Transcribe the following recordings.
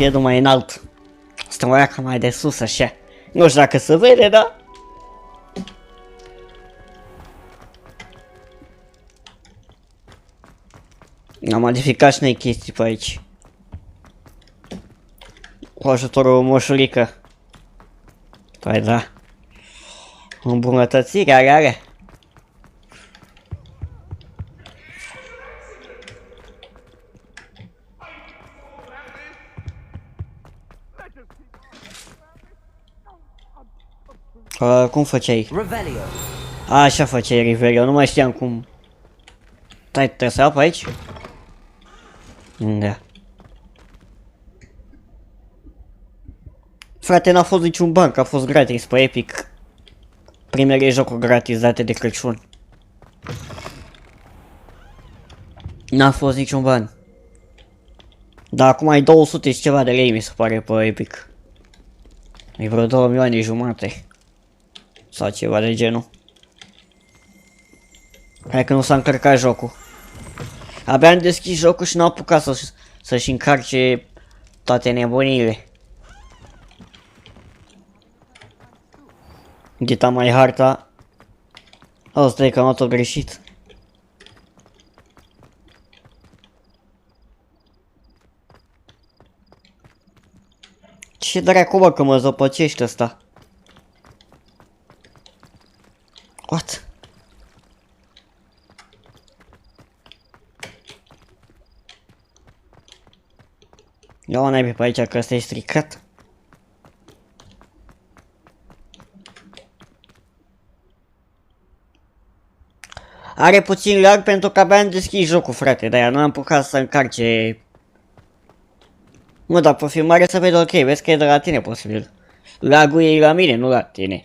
piedul mai înalt. Stămoiaca mai de sus, așa. Nu știu dacă se vede, da? Am modificat și noi chestii pe aici. Cu ajutorul moșurică. Păi da. Îmbunătățire are. Cum făceai? Așa făceai Revelio, nu mai știam cum. Stai, trebuie să iau pe aici? Da. Frate, n-a fost niciun ban, că a fost gratis pe Epic. Primele jocuri gratis date de Crăciun. N-a fost niciun ban. Dar acum ai 200 și ceva de lei, mi se pare, pe Epic. E vreo 2 milioane jumate. Sau ceva de genul. Hai că nu s-a încărcat jocul. Abia am deschis jocul și n-am apucat să-și încarce toate nebunile. Ghita mai harta. Asta e că am luat-o greșit. Ce dracu, bă, că mă zăpăcește ăsta? What? Ia-o naibii pe aici, că ăsta e stricat. Are puțin lag pentru că abia am deschis jocul, frate, de-aia nu am apucat să încarce. Mă, dar pe filmare se vede ok, vezi că e de la tine posibil. Lagul e la mine, nu la tine.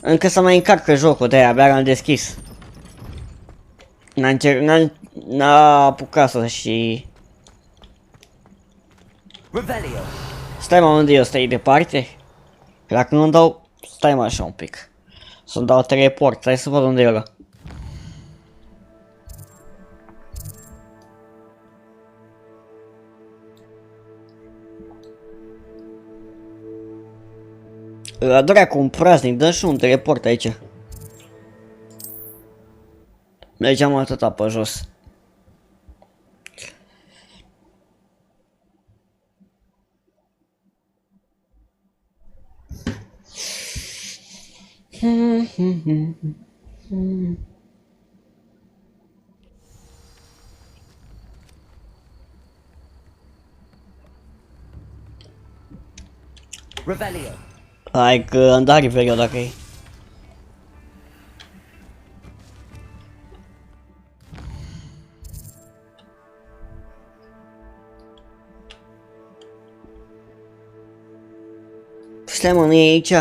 Încă să mai încarcă jocul, de-aia abia l-am deschis. N-a apucat să și... Stai mă, unde eu stai departe? Dacă nu-mi dau... Stai mă așa un pic. Să-mi dau teleport, hai să văd unde e ăla. La dracu, un praznic, dă și un teleport aici. Mergeam atâta pe jos. Revelio. Hai că am dat Revelio dacă e. Stai mă, nu e aici?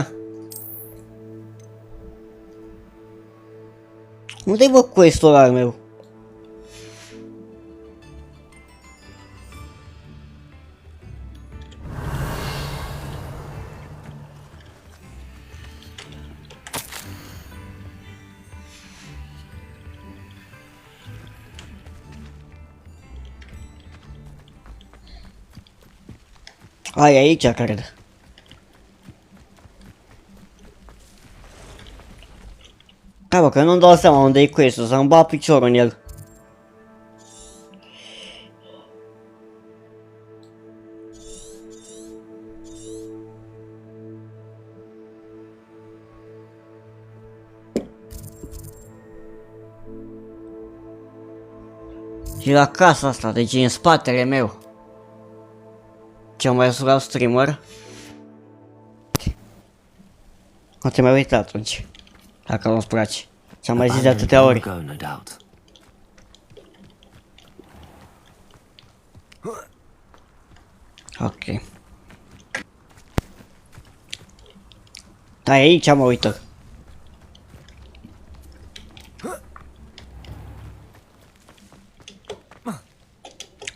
Unde-i bă quest-ul al meu? Hai aici, cred. Hai bă, că nu-mi dau seama unde e quest-ul, să-mi bat piciorul în el. Și la casa asta, deci e în spatele meu. Ce-am mai surat streamer? Nu te mai uita atunci. Dacă nu-ți place. Ți-am mai zis de atâtea ori. Ok. Da, aici mă uită.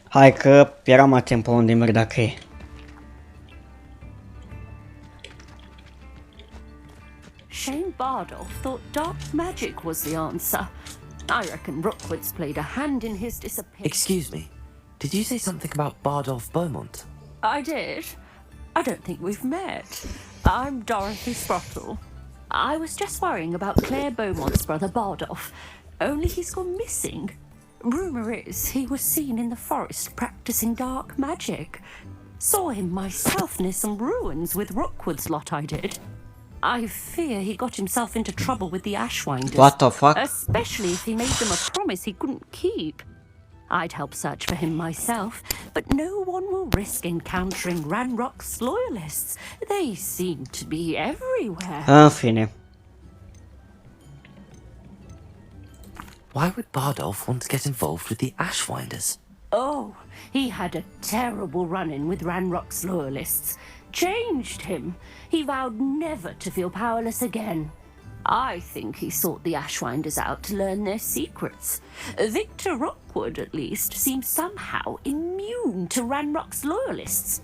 Hai că eram atent pe unde merg dacă e. Shane Bardolph thought dark magic was the answer. I reckon Rookwood's played a hand in his disappearance. Excuse me, did you say something about Bardolph Beaumont? I did. I don't think we've met. I'm Dorothy Sprottle. I was just worrying about Claire Beaumont's brother Bardolph, only he's gone missing. Rumour is he was seen in the forest practicing dark magic. Saw him myself near some ruins with Rookwood's lot, I did. I fear he got himself into trouble with the Ashwinders. What the fuck? Especially if he made them a promise he couldn't keep. I'd help search for him myself, but no one will risk encountering Ranrock's loyalists. They seem to be everywhere. În fine. Why would Bardolph want to get involved with the Ashwinders? Oh, he had a terrible run-in with Ranrock's loyalists. Changed him. He vowed never to feel powerless again. I think he sought the Ashwinders out to learn their secrets. Victor Rookwood, at least, seems somehow immune to Ranrock's loyalists.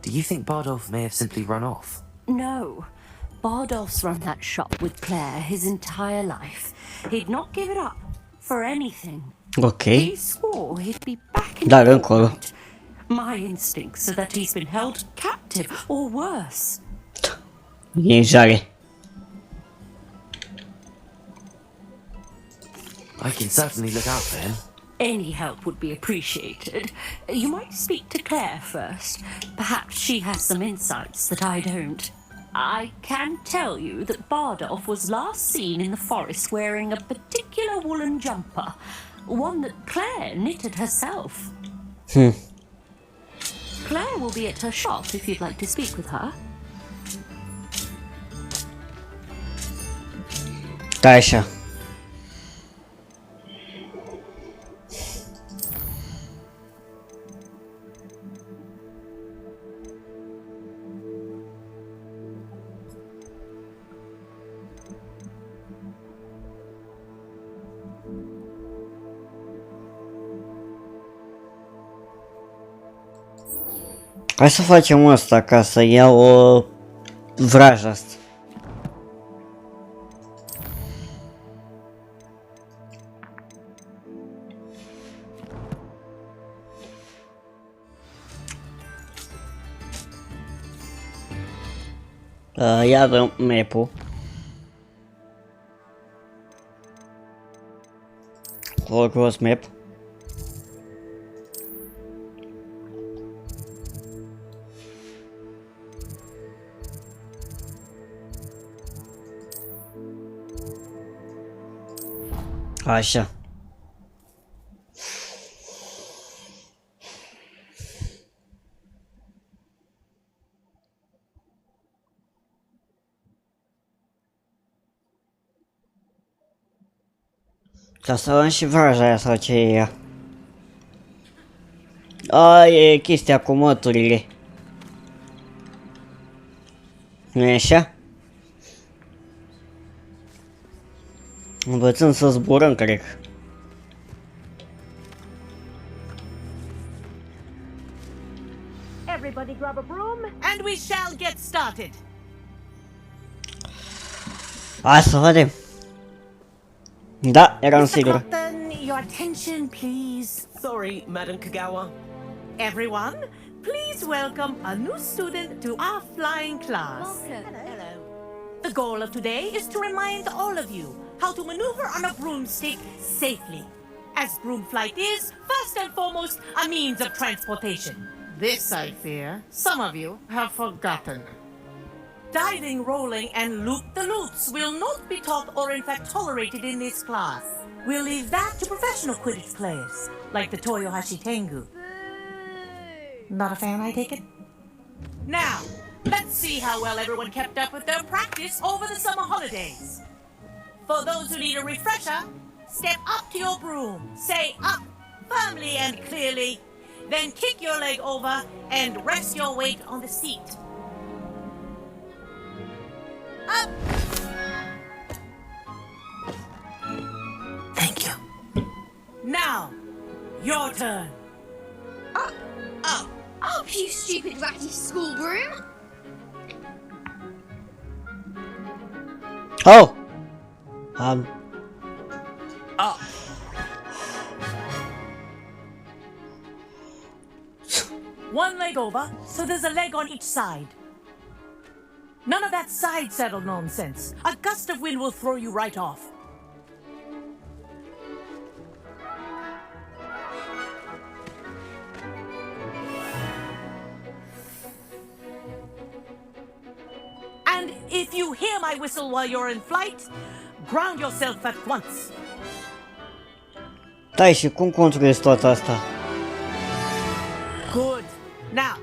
Do you think Bardolph may have simply run off? No. Bardolph's run that shop with Claire his entire life. He'd not give it up for anything. Ok. He swore he'd be back in Dar the încolo. fight. My instincts are that he's been held captive, or worse. Vânzare. I can certainly look out for him. Any help would be appreciated. You might speak to Claire first. Perhaps she has some insights that I don't. I can tell you that Bardolph was last seen in the forest wearing a particular woolen jumper, one that Claire knitted herself. Claire will be at her shop if you'd like to speak with her. Da, așa. Hai să facem asta ca să iau o vrajă asta. Iar map-ul. Hogwarts map. Așa. Ca să luăm și vraja aia sau ce e ea. A, e chestia cu măturile. Nu e așa? Învățăm să zburăm, cred. Everybody grab a broom and we shall get started. Hai să vedem. Da, eram sigur. Captain, your attention, please. Sorry, Madam Kagawa. Everyone, please welcome a new student to our flying class. Hello. The goal of today is to remind all of you how to maneuver on a broomstick safely, as broom flight is, first and foremost, a means of transportation. This, I fear, some of you have forgotten. Diving, rolling, and loop-the-loops will not be taught or in fact tolerated in this class. We'll leave that to professional Quidditch players, like the Toyohashi Tengu. Not a fan, I take it? Now, let's see how well everyone kept up with their practice over the summer holidays. For those who need a refresher, step up to your broom, say up firmly and clearly, then kick your leg over and rest your weight on the seat. Up! Thank you. Now, your turn. Up, you stupid ratty school broom! Oh! Up. One leg over, so there's a leg on each side. None of that side saddle nonsense. A gust of wind will throw you right off. And if you hear my whistle while you're in flight, ground yourself at once. Da, și cum controlezi toată asta? Good. Now,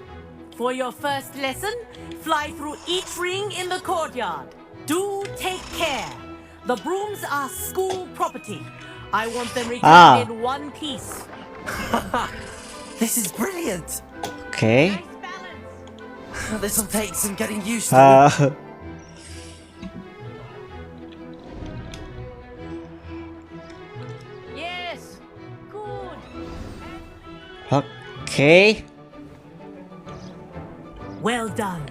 for your first lesson, fly through each ring in the courtyard. Do take care. The brooms are school property. I want them returned in one piece. This is brilliant. Ok. Nice balance. This will take some getting used to. Yes. Good. Ok. Well done.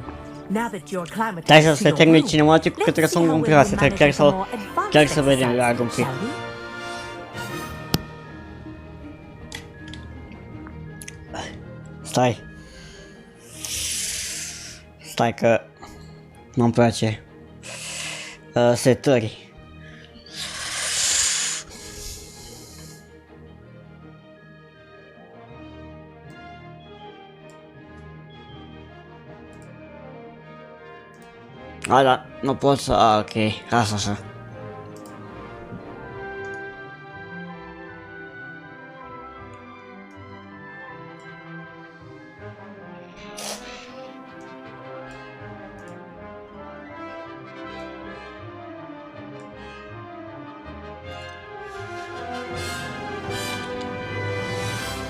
Now that you're acclimatized Dai să to se your termine room, cinematicul, că let's trebuie să see mă how compila, well să you trebuie manage chiar the să, more advanced chiar să vedem exercises, lag un pic. shall we? Stai. Stai că nu-mi place. Setări. A, da, nu pot să... A, ok, asta așa.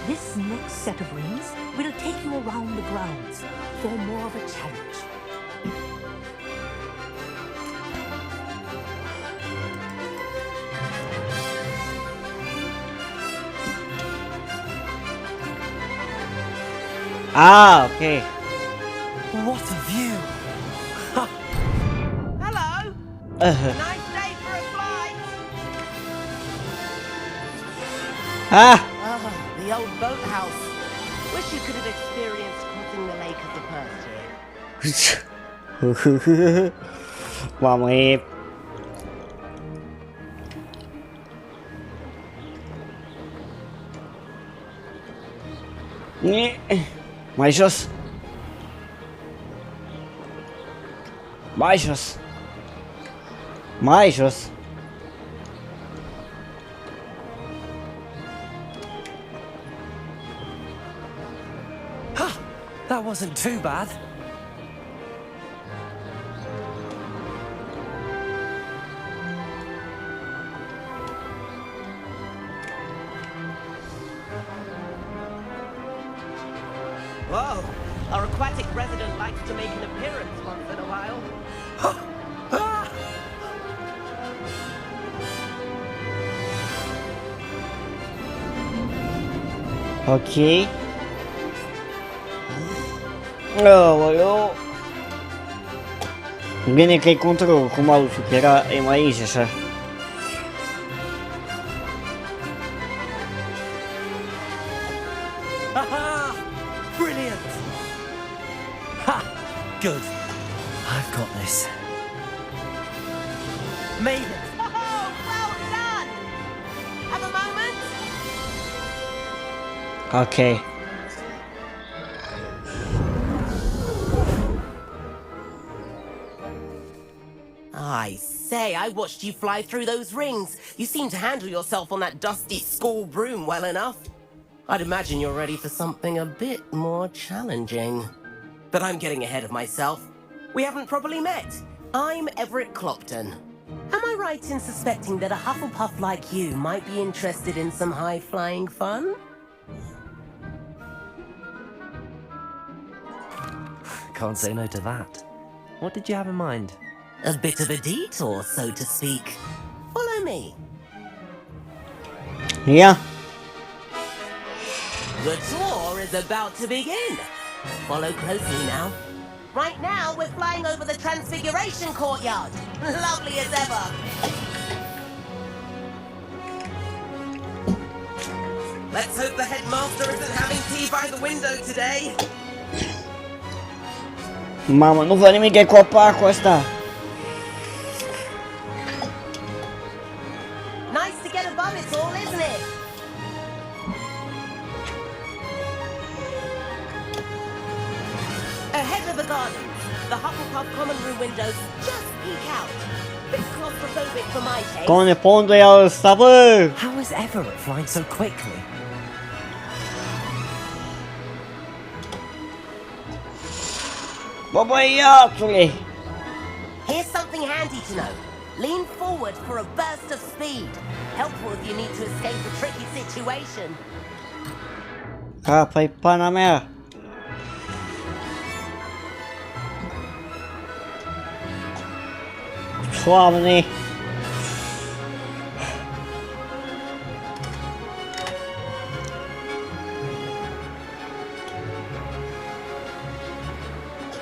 This next set of rings will take you around the grounds for more of a challenge. Ah, ok. What a view. Hello. Nice day for a flight. Ah! Ah, the old boathouse. Wish you could have experienced crossing the lake as a first year. Mamă, e... Mai jos. Mai jos. Mai jos. That wasn't too bad. Whoa, our aquatic resident likes to make an appearance once in a while. Ok. Aoleu. Bine că e controlul cu mouse-ul, că era e mai aici așa. Haha! Brilliant! Ha! Good. I've got this. Made it. Oh, well done! Have a moment? Ok. I say, I watched you fly through those rings. You seem to handle yourself on that dusty school broom well enough. I'd imagine you're ready for something a bit more challenging. But I'm getting ahead of myself. We haven't properly met. I'm Everett Clopton. Am I right in suspecting that a Hufflepuff like you might be interested in some high-flying fun? Can't say no to that. What did you have in mind? A bit of a detour, so to speak. Follow me. Ia. The tour is about to begin. Follow closely now. Right now, we're flying over the Transfiguration Courtyard. Lovely as ever. Let's hope the headmaster isn't having tea by the window today. Mamă, nu văd nimic de copacul ăsta. Nice to get above it all, isn't it? Ahead of the gardens, the Hufflepuff common room windows just peek out. Bit claustrophobic for my taste. Come pondul ea ăsta, bă! How is Everett flying so quickly? Bă, băiatule! Here's something handy to know. Lean forward for a burst of speed. Helpful if you need to escape a tricky situation. Apa-i pana mea! Doamne!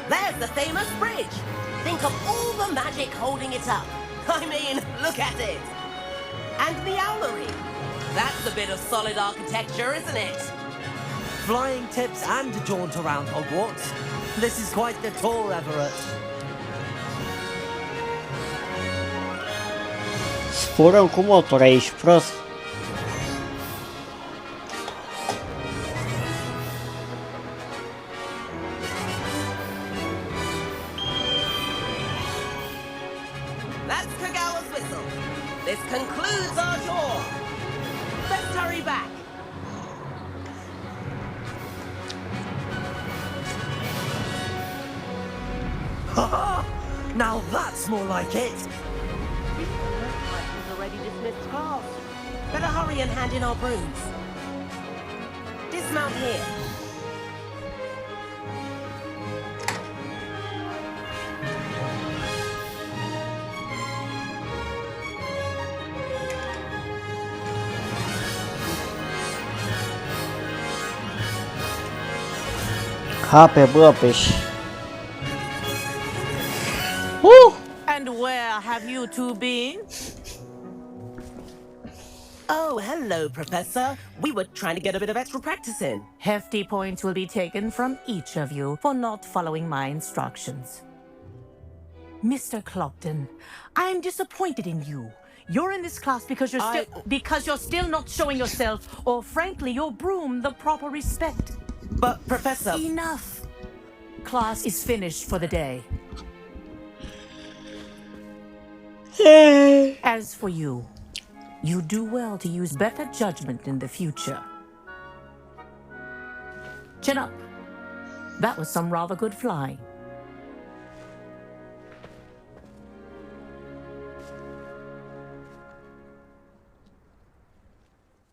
There's the famous bridge. Think of all the magic holding it up. I mean, look at it. And the owlery. That's a bit of solid architecture, isn't it? Flying tips and a jaunt around Hogwarts. This is quite the tour, Everett. Zburăm cu motor aici, prost. That's Kagawa's whistle. This concludes our tour. Let's hurry back. Now that's more like it. We've already dismissed class. Better hurry and hand in our brooms. Dismount here. Hape, bă, pești. And where have you two been? Oh, hello, Professor. We were trying to get a bit of extra practice in. Hefty points will be taken from each of you for not following my instructions. Mr. Clopton, I'm disappointed in you. You're in this class because you're still not showing yourself, or frankly, your broom the proper respect. But, Professor... Enough. Class is finished for the day. As for you, you do well to use better judgment in the future. Chin up. That was some rather good flying.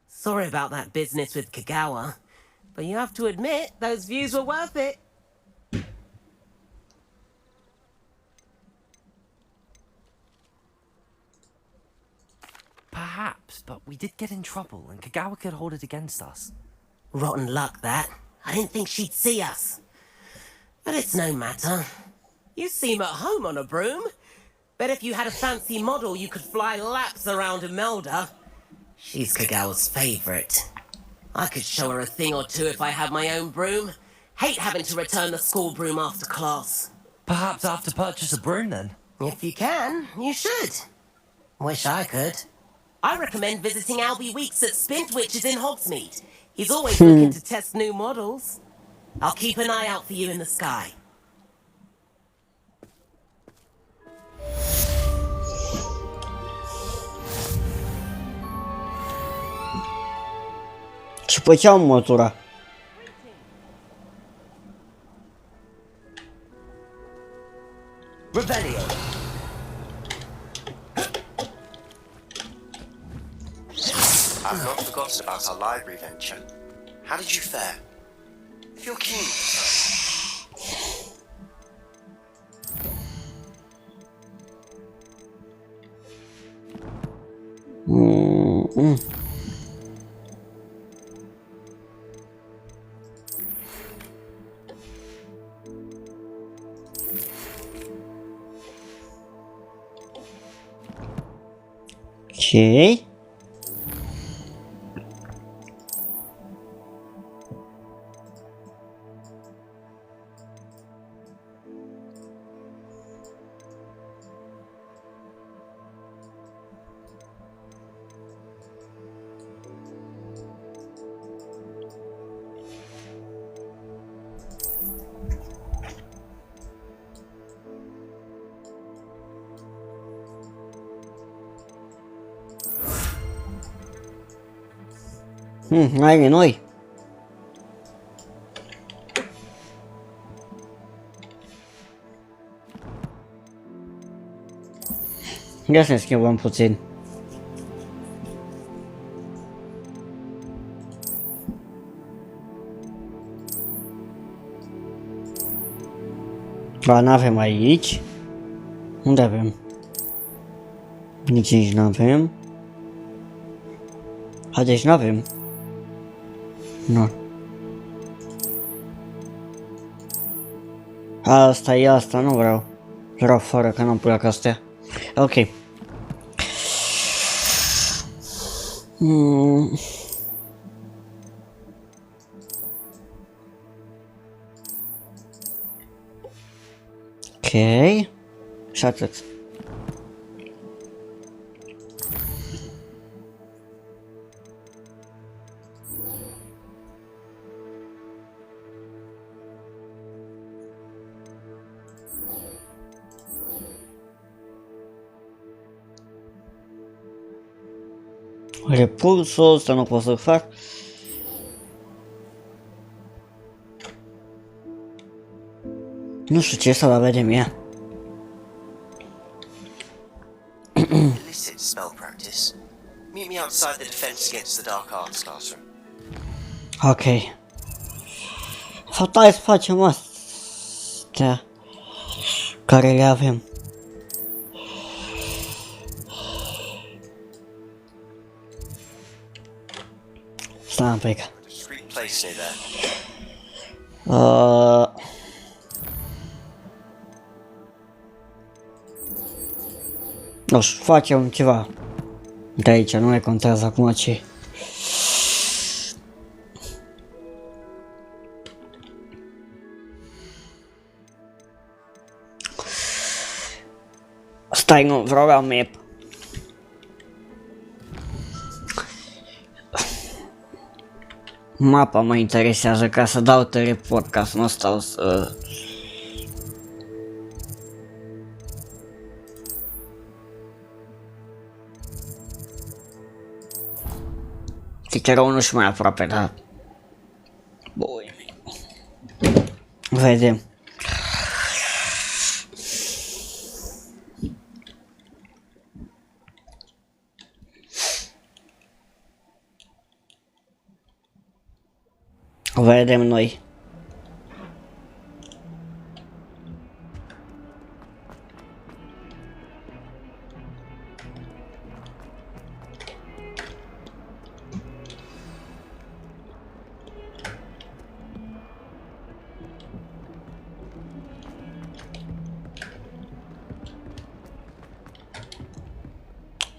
Sorry about that business with Kagawa, but you have to admit, those views were worth it. Perhaps, but we did get in trouble and Kagawa could hold it against us. Rotten luck, that. I didn't think she'd see us. But it's no matter. You seem at home on a broom. Bet if you had a fancy model, you could fly laps around Imelda. She's Kagawa's favorite. I could show her a thing or two if I had my own broom. Hate having to return the school broom after class. Perhaps I have to purchase a broom then? If you can, you should. Wish I could. I recommend visiting Albie Weeks at Spintwitches in Hogsmeade. He's always looking to test new models. I'll keep an eye out for you in the sky. Ce făceam matura? Rebellion! I've not forgotten about our library venture. How did you fare? If you're keen. Ok. Ai noi. Ia să ne schimbăm puțin. Ba, n-avem aici. Unde avem? Nici aici n-avem. A, deci n-avem. Nu. Asta e asta, nu vreau. Vreau fără, că nu-mi plac astea. Ok. Ok. Și atât. Repulsul ăsta nu pot să fac. Nu știu ce să la vedem ea. Illicit spell practice. Meet me outside the defense against the dark arts classroom. Ok. Fapt, hai să facem astea care le avem. Stai un pic. Discreet place near there. Nu știu, facem ceva. De aici, nu mai contează acum ce. Stai, nu, vreau la map. Mapa mă interesează ca să dau teleport, ca să nu stau să... Chiar unul și mai aproape, da. Boi. Vedem. Vedem noi.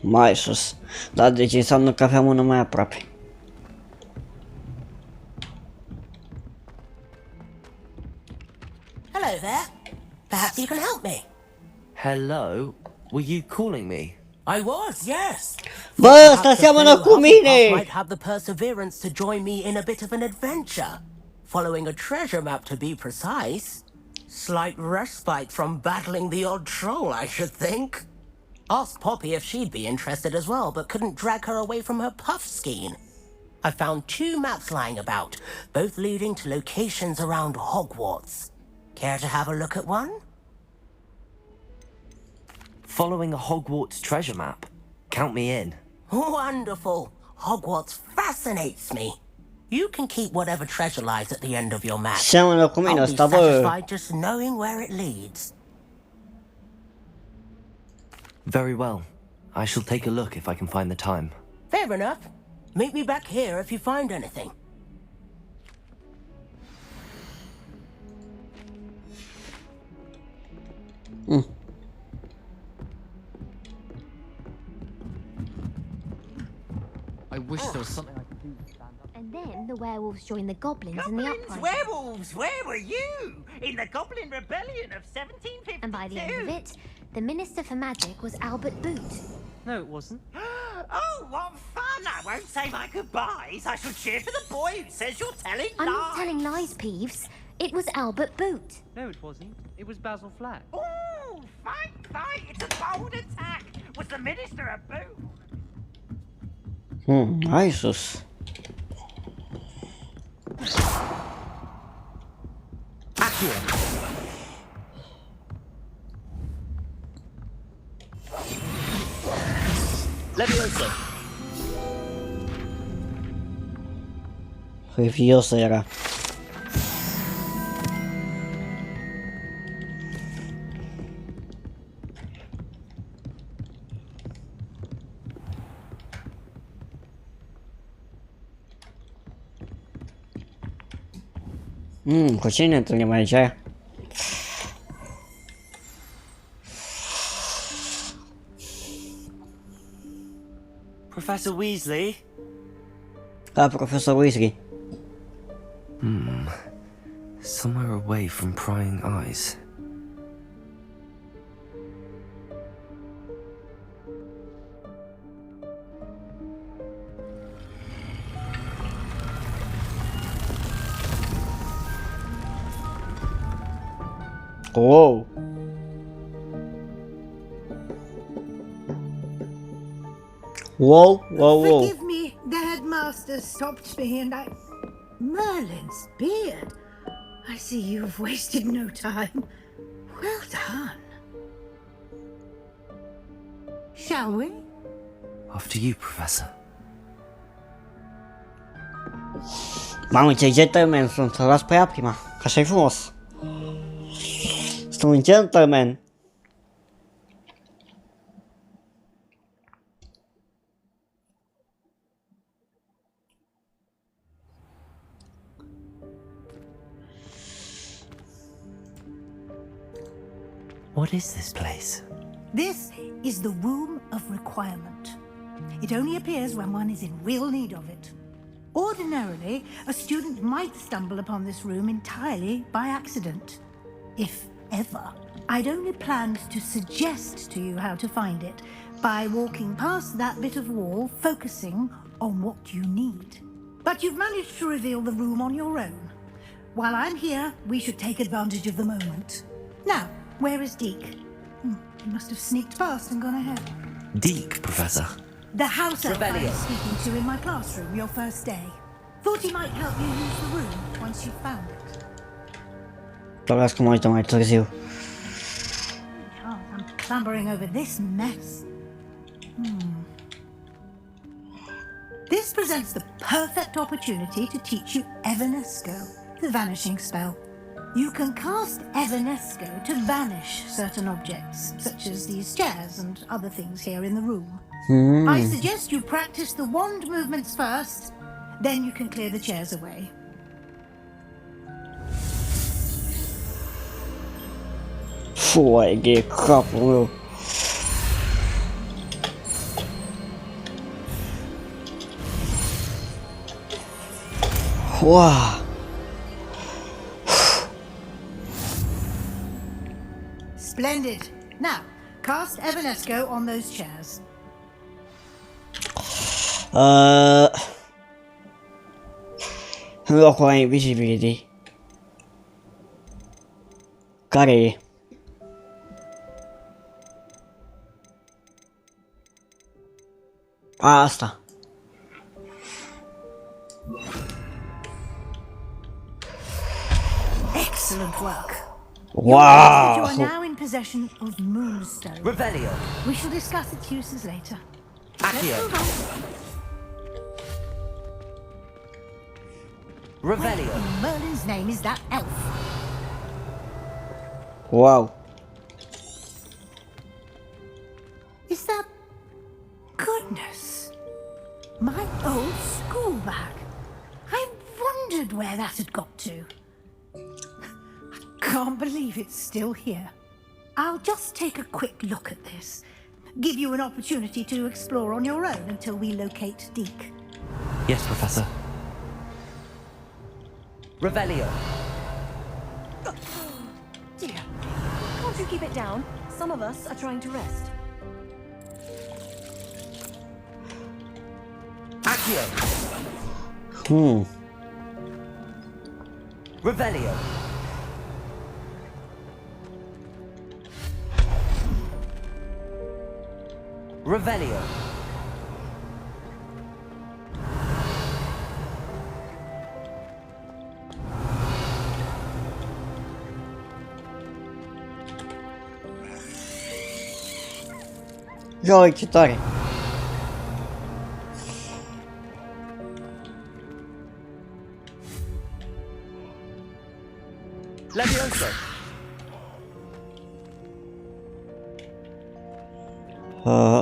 Mai sus. Dar deci înseamnă că aveam unul mai aproape. Hello there. Perhaps you can help me. Hello? Were you calling me? I was, yes. Bă, ăsta seamănă cu mine! Might have the perseverance to join me in a bit of an adventure, following a treasure map to be precise. Slight respite from battling the odd troll, I should think. Asked Poppy if she'd be interested as well, but couldn't drag her away from her puff skein. I found 2 maps lying about, both leading to locations around Hogwarts. Care to have a look at one? Following a Hogwarts treasure map. Count me in. Wonderful. Hogwarts fascinates me. You can keep whatever treasure lies at the end of your map. Seamănă cu mine I'll be ăsta, bă. satisfied just knowing where it leads. Very well. I shall take a look if I can find the time. Fair enough. Meet me back here if you find anything. I wish there was something I could do to stand up. And then the werewolves joined the goblins in the Goblins, uprising. werewolves, where were you? In the Goblin Rebellion of 1752? And by the end of it, the Minister for Magic was Albert Boot. No, it wasn't. Oh, what fun! I won't say my goodbyes. I shall cheer for the boy who says you're telling I'm lies. not telling lies, Peeves. It was Albert Boot. No, it wasn't. It was Basil Flack. Ooh, fight, fight! It's a bold attack. Was the Minister a boot? Hai sus. Accio. Leviosa. Leviosa era. Cu cine ne întâlnim aici? Professor Weasley? Profesor Weasley. Somewhere away from prying eyes. Wow. Whoa. Forgive me, the headmaster stopped me and I... Merlin's beard. I see you've wasted no time. Well done. Shall we? After you, Professor. Mamă, ce gentleman sunt, să las pe ea prima, că așa-i frumos. Sunt un gentleman. What is this place? This is the Room of Requirement. It only appears when one is in real need of it. Ordinarily, a student might stumble upon this room entirely by accident. If ever. I'd only planned to suggest to you how to find it by walking past that bit of wall, focusing on what you need. But you've managed to reveal the room on your own. While I'm here, we should take advantage of the moment. Now, where is Deke? He must have sneaked past and gone ahead. Deke, Professor. The house elf I was speaking to in my classroom your first day. Thought he might help you use the room once you found it. Las că mă uităm mai târziu. I'm clambering over this mess. This presents the perfect opportunity to teach you Evanesco, the vanishing spell. You can cast Evanesco to vanish certain objects, such as these chairs and other things here in the room. I suggest you practice the wand movements first, then you can clear the chairs away. Foai de capul meu. Wow. Splendid. Now, cast Evanesco on those chairs. Locul ăla invisibility. Care e? Asta. Excellent work. Wow. You are now in possession of Moonstone. Revelio. We shall discuss its uses later. Accio. Revelio. In Merlin's name is that elf? Wow. Is that... Goodness. My old school bag. I wondered where that had got to. I can't believe it's still here. I'll just take a quick look at this. Give you an opportunity to explore on your own until we locate Deke. Yes, Professor. Revelio. Dear, can't you keep it down? Some of us are trying to rest. Accio. Revelio. Revelio. Ia ce tare. Levioso.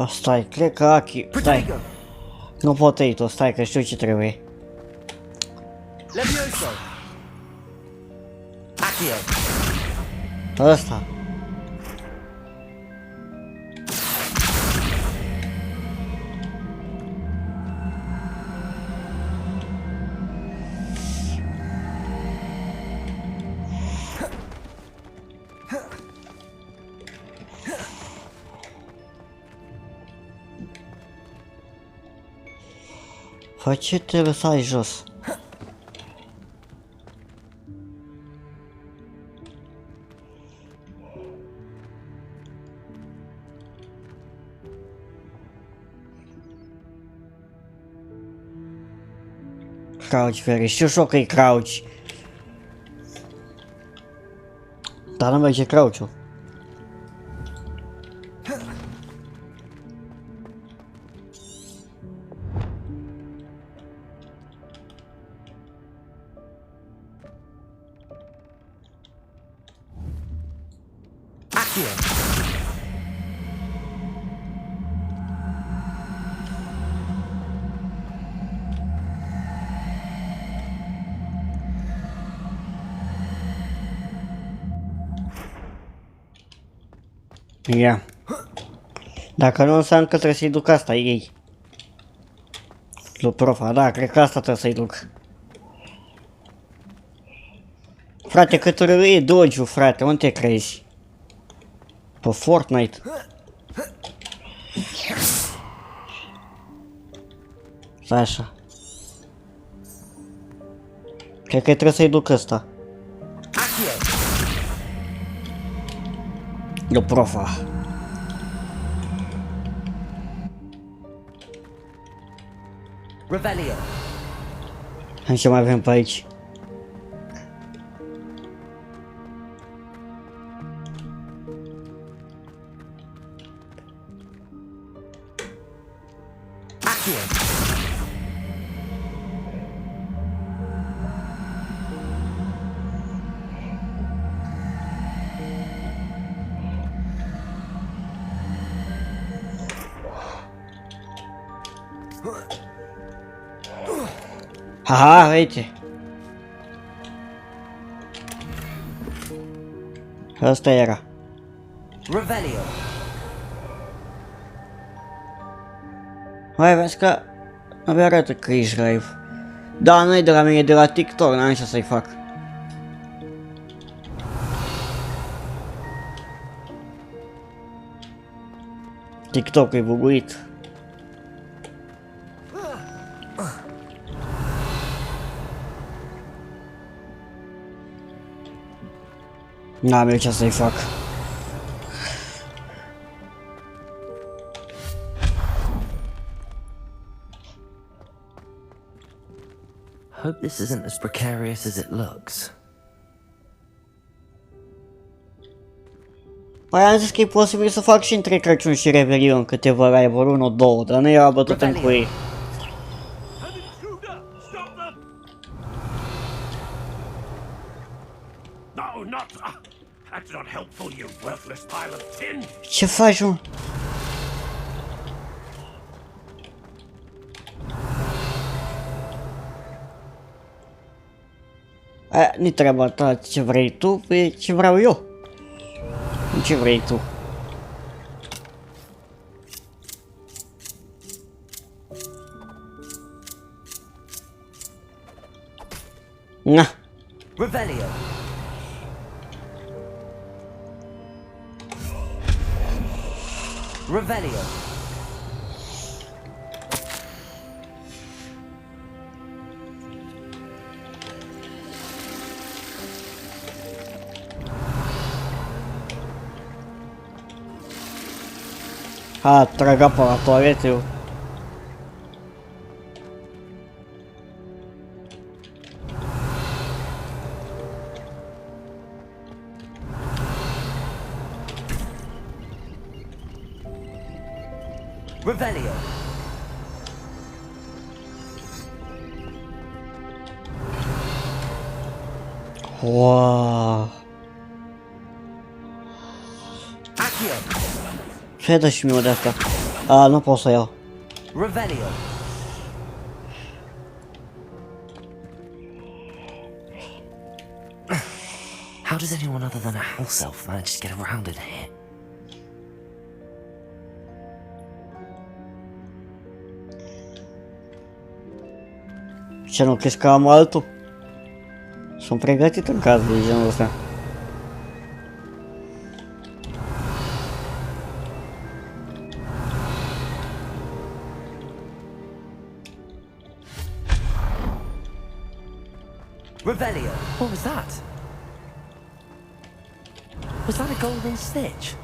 Stai, cred că Aki... Stai. Nu pot aici, stai că știu ce trebuie. Levioso. Accio. Ăsta. Fă ce trebuie să ai jos? Crouch Fairy, știu și eu că e crouch. Dar nu merge crouch-ul. Ia. Dacă nu înseamnă că trebuie să-i duc asta ei. Lui profa, da, cred că asta trebuie să-i duc. Frate, cât e dodge-ul, frate, unde te crezi? Pe Fortnite. Stai așa. Cred că trebuie să-i duc ăsta. Lui profa. Revelio. Hai ce mai avem pe aici. Aha, uite. Asta era. Revelio. Hai, vezi că abia arată că ești live. Da, nu e de la mine, e de la TikTok, n-am ce să-i fac. TikTok e buguit. N-am eu ce să-i fac. Hope this isn't as precarious as it looks. Păi am zis că e posibil să fac și între Crăciun și Revelion câteva live-uri, 1, 2, dar nu era bătut în cuie. Ce faci, mă? Aia, nu-i treaba ta ce vrei tu, e ce vreau eu. Ce vrei tu? Na. Revelio. Revelio. Ha, trag apă la toaletă eu. Revelio. Wow. Accio. Ce dă și mie de asta? A, nu pot să iau. Revelio. How does anyone other than a house elf manage to get around in here? Ce nu crezi că am altul? Sunt pregătit în caz de genul ăsta. Revelio. What was that? Was that a golden stitch?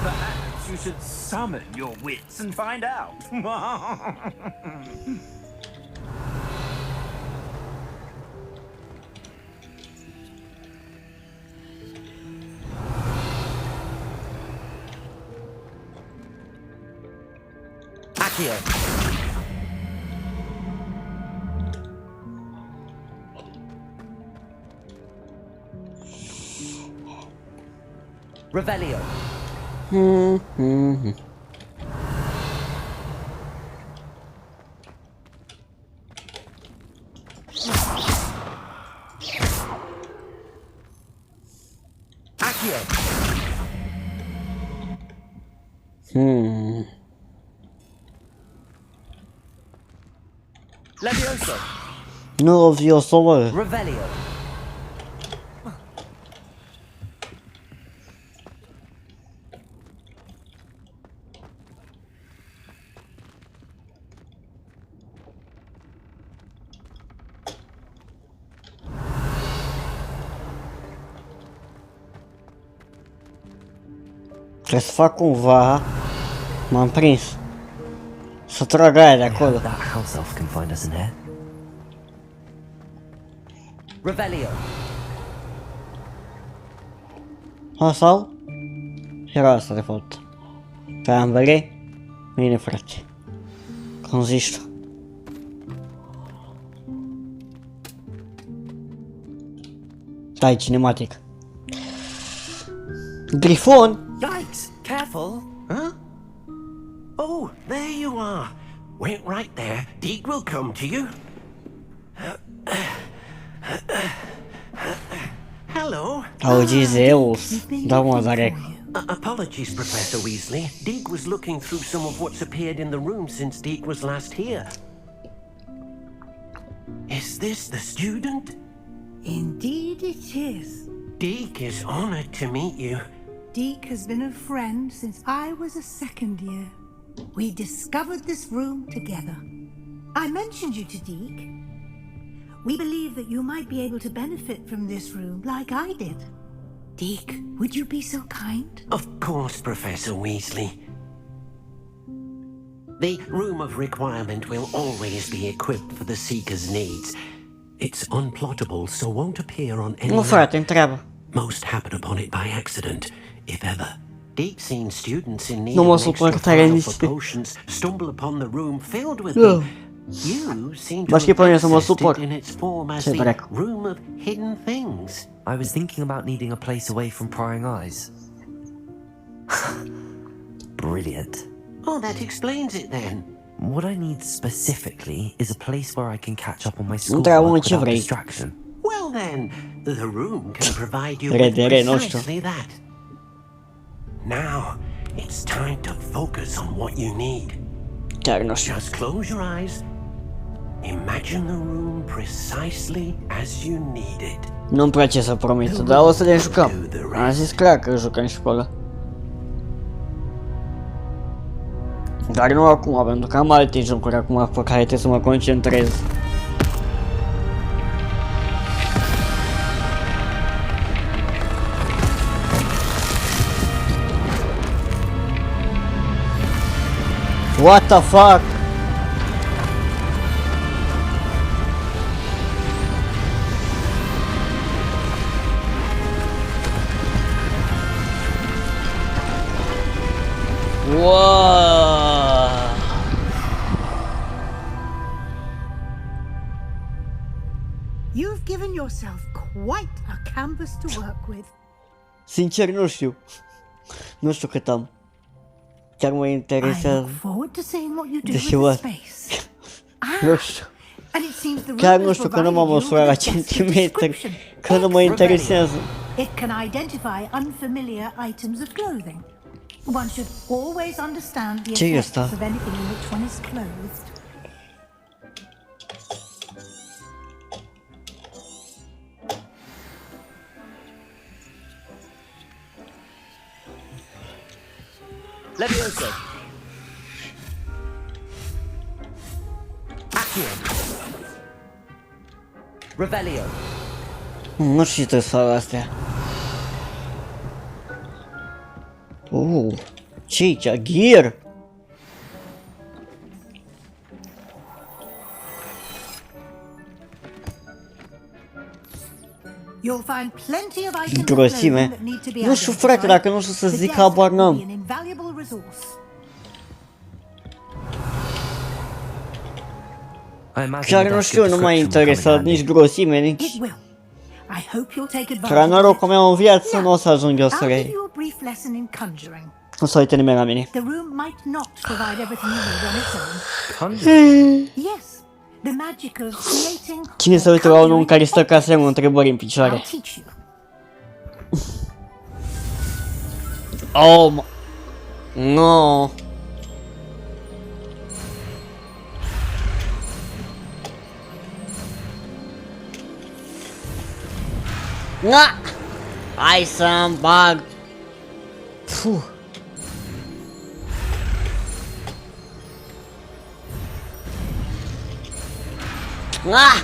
Perhaps you should summon your wits and find out. Accio. Revelio. Accio. Levioso. Nu vi o să vă. Revelio. Trebuie să fac cumva. M-am prins. Să trag aia de acolo. That house elf can find us in here. Revelio. A, sau? Era asta de fapt. Pe ambele? Bine, frate. Cum zici tu? Hai, cinematic. Grifon? Yikes! Careful! Huh? Oh, there you are. Wait right there. Deke will come to you. Hello. Auzi, Zeus. Da, mă, Zarek. Apologies, Professor Weasley. Deke was looking through some of what's appeared in the room since Deke was last here. Is this the student? Indeed it is. Deke is honored to meet you. Deke has been a friend since I was a second year. We discovered this room together. I mentioned you to Deke. We believe that you might be able to benefit from this room like I did. Deke, would you be so kind? Of course, Professor Weasley. The Room of Requirement will always be equipped for the Seeker's needs. It's unplottable, so won't appear on any Nu, frate, întreabă. Most happen upon it by accident, if ever. Deep-seen students in need Nu mă of an extra supăr tare file nici. for potions stumble upon the room filled with Nu. them. You seem to Ba știi pe mine să mă accessed supăr. it in its form as Ce the dracu. Room of Hidden Things. I was thinking about needing a place away from prying eyes. Brilliant. Oh, that explains it then. What I need specifically is a place where I can catch up on my Întreabă-mă schoolwork ce without vrei. distraction. Well then, the room can provide you with Redere, nu știu. precisely that. Now, it's time to focus on what you need. Chiar nu știu. Just close your eyes. Imagine the room precisely as you need it. Nu-mi place să promit, dar o să le jucăm. Am zis clar că jucăm și pe ăla. Dar nu acum, pentru că am alte jocuri acum pe care trebuie să mă concentrez. What the fuck? You've given yourself quite a canvas to work with. Sincer, nu știu. Nu știu cât am. Chiar mă I interesează. look forward to seeing what you do Deși with what? the space. Nu știu. And it seems the Chiar room nu has știu că nu provided m-am you măsurat la with a desperate centimetri. description. Că nu mă interesează. It can identify unfamiliar items of clothing. One should always understand the Ce e effects asta? of anything in which one is clothed. Levioso. Accio. Revelio. Nu știu ce trebuie să fac astea. Ce aici? Gear? You'll find plenty of items of Grosime. clothing that need to be Nu știu, frate, dacă nu știu să The zic, desk habar will be n-am. an invaluable resource. I imagine Chiar the nu desk știu, of nu m-a description will come in interesat handy. nici grosime, nici... It will. I hope you'll take Ca advantage of norocul it. meu în viață nu o să ajung eu I'll să give rei. you a brief lesson in conjuring. Nu să uite nimeni la mine. The room might not provide everything you need on its own. Conjuring? Yes, the magic of creating. Cine se or uită la unul în conjuring care stă ca semnul întrebări în I'll picioare? teach you. Oh, no. Na! Hai să-mi bag. Puh. Ah!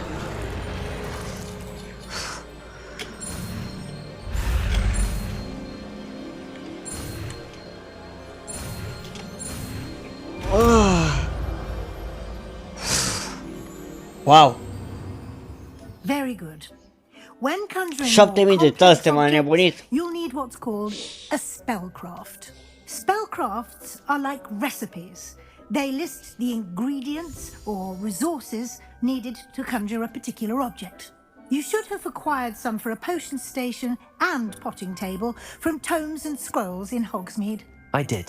哇 Very good. When conjuring 7000 de more taste, complex m-a objects, nebunit. you'll need what's called a spellcraft. Spellcrafts are like recipes. They list the ingredients or resources needed to conjure a particular object. You should have acquired some for a potion station and potting table from tomes and scrolls in Hogsmeade. I did.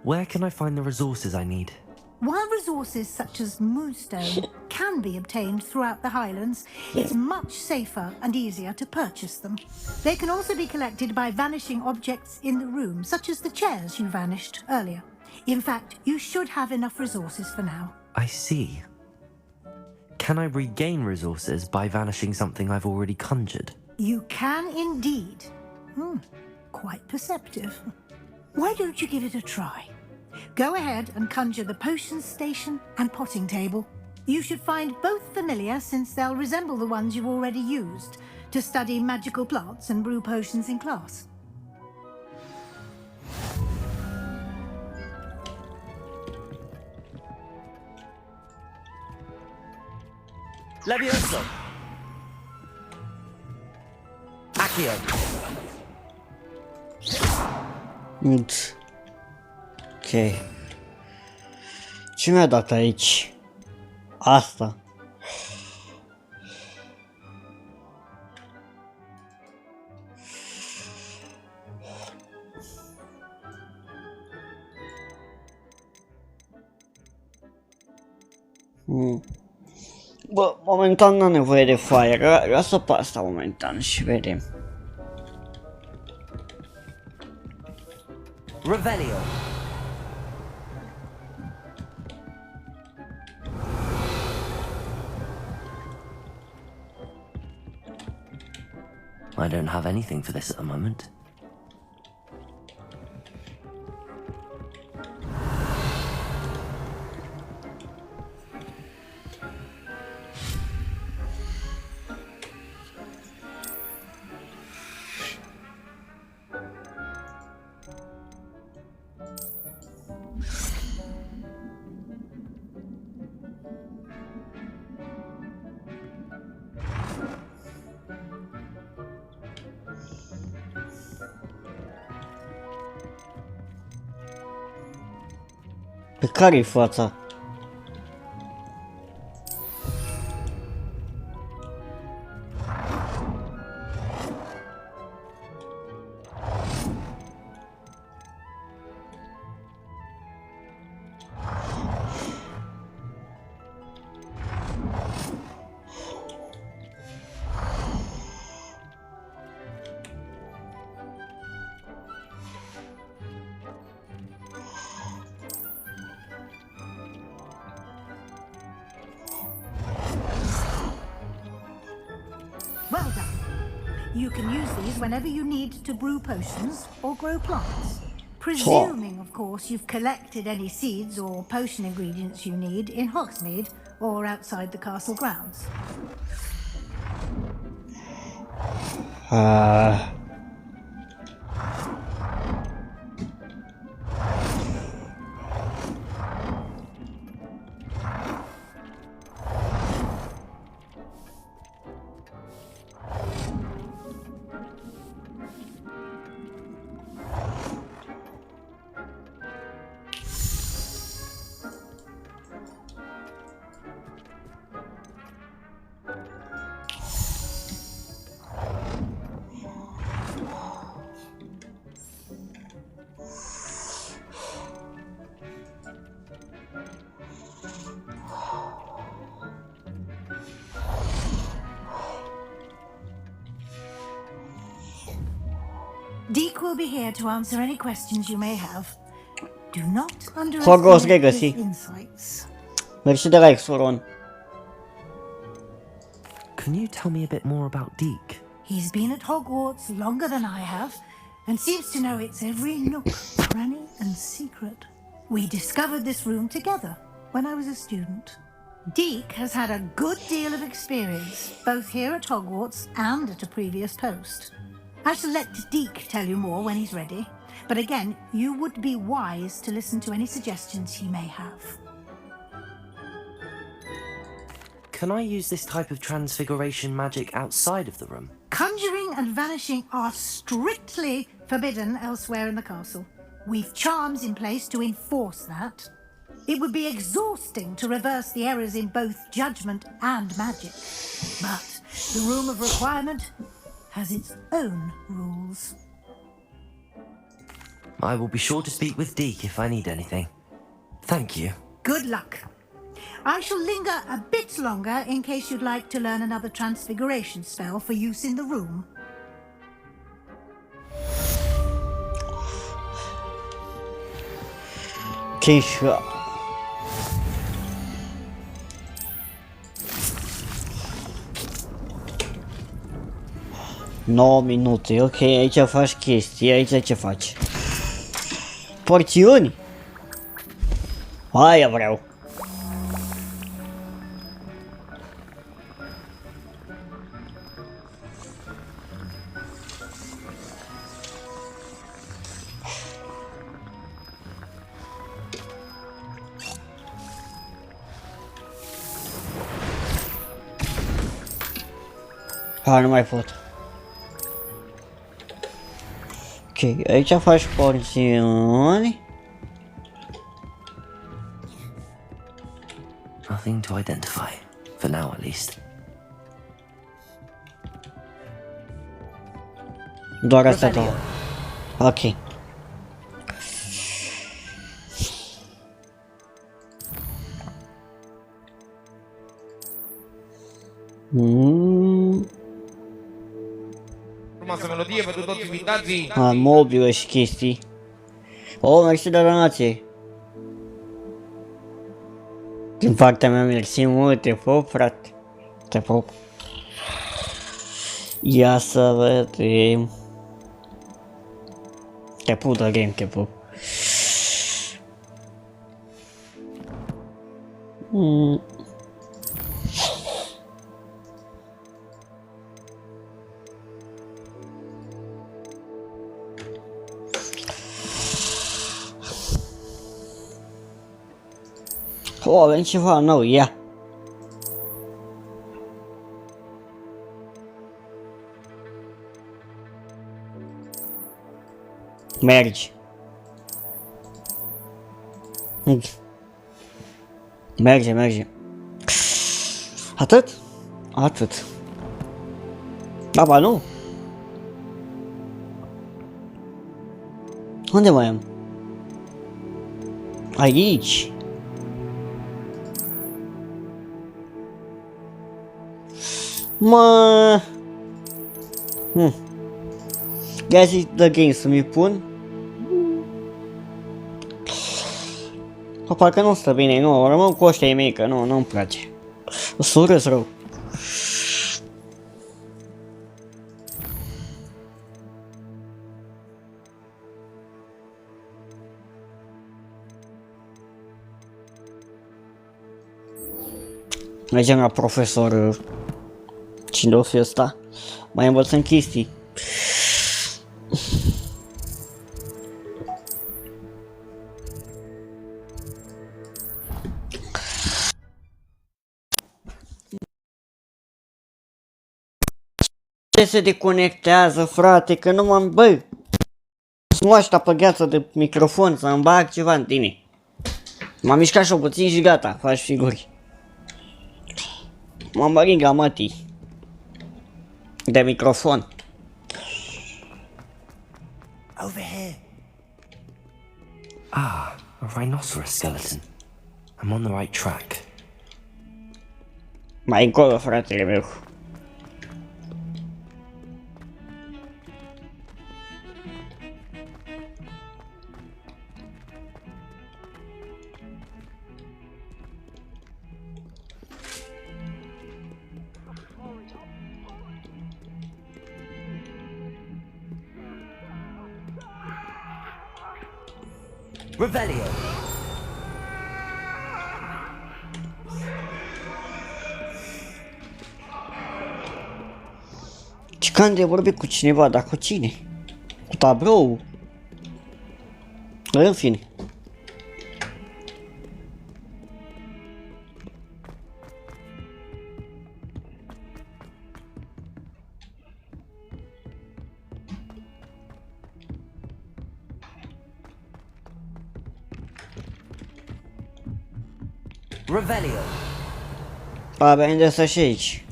Where can I find the resources I need? While resources such as moonstone can be obtained throughout the Highlands, it's much safer and easier to purchase them. They can also be collected by vanishing objects in the room, such as the chairs you vanished earlier. In fact, you should have enough resources for now. I see. Can I regain resources by vanishing something I've already conjured? You can indeed. Quite perceptive. Why don't you give it a try? Go ahead and conjure the potion station and potting table. You should find both familiar, since they'll resemble the ones you've already used to study magical plants and brew potions in class. Levioso. Accio. Ok. Ce mi-a dat aici? Asta. Bă, momentan n-am nevoie de foaie, lasă pe asta momentan și vedem. Revelio. I don't have anything for this at the moment. Pe care-i fața? Well done. You can use these whenever you need to brew potions or grow plants. Presuming, of course, you've collected any seeds or potion ingredients you need in Hogsmeade or outside the castle grounds. Deke will be here to answer any questions you may have. Do not Hogwarts underestimate Legacy. his insights. Mersi de like, Soron. Can you tell me a bit more about Deke? He's been at Hogwarts longer than I have, and seems to know its every nook, cranny, and secret. We discovered this room together when I was a student. Deke has had a good deal of experience, both here at Hogwarts and at a previous post. I shall let Deke tell you more when he's ready, but again, you would be wise to listen to any suggestions he may have. Can I use this type of transfiguration magic outside of the room? Conjuring and vanishing are strictly forbidden elsewhere in the castle. We've charms in place to enforce that. It would be exhausting to reverse the errors in both judgment and magic. But the Room of Requirement has its own rules. I will be sure to speak with Deke if I need anything. Thank you. Good luck. I shall linger a bit longer in case you'd like to learn another transfiguration spell for use in the room. Keşke. 9 minute, ok, aici faci chestii, aici ce faci? Porțiuni? Aia vreau. Nu mai pot. Ok, aici faci porțiuni. Nothing to identify, for now at least. Doar astea două. Ok. Frumoasă melodie pentru toți invitații. Mobilă și chestii. Oh, mersi de donație. Din partea mea, mersi mult, te pup, frate. Te pup. Ia să vedem. Te pup, Dorin, te pup. Oh, avem ceva nou, ia. Mergi. Merge, merge. Atât? Atât. Da, ba nu. Unde mai am? Aici. Mă... Gasiti the game să mi pun. Parcă nu stă bine, nu, rămân cu ăștia mei, că nu, nu-mi place. O să urâs rău. Mergem la profesor. Cine o fi ăsta? Mai învățăm chestii. Ce se deconectează, frate, că nu m-am... Bă! Nu aștia pe gheață de microfon să îmi bag ceva în tine. M-am mișcat și-o puțin și gata, faci figuri. M-am băringa mătii. De microfon. Over here. Ah, a rhinoceros skeleton. I'm on the right track. Mai încolo, fratele meu. Revelio. Cican de vorbi cu cineva, dar cu cine? Cu tablou? În fine. Revelio. Avem de să și aici.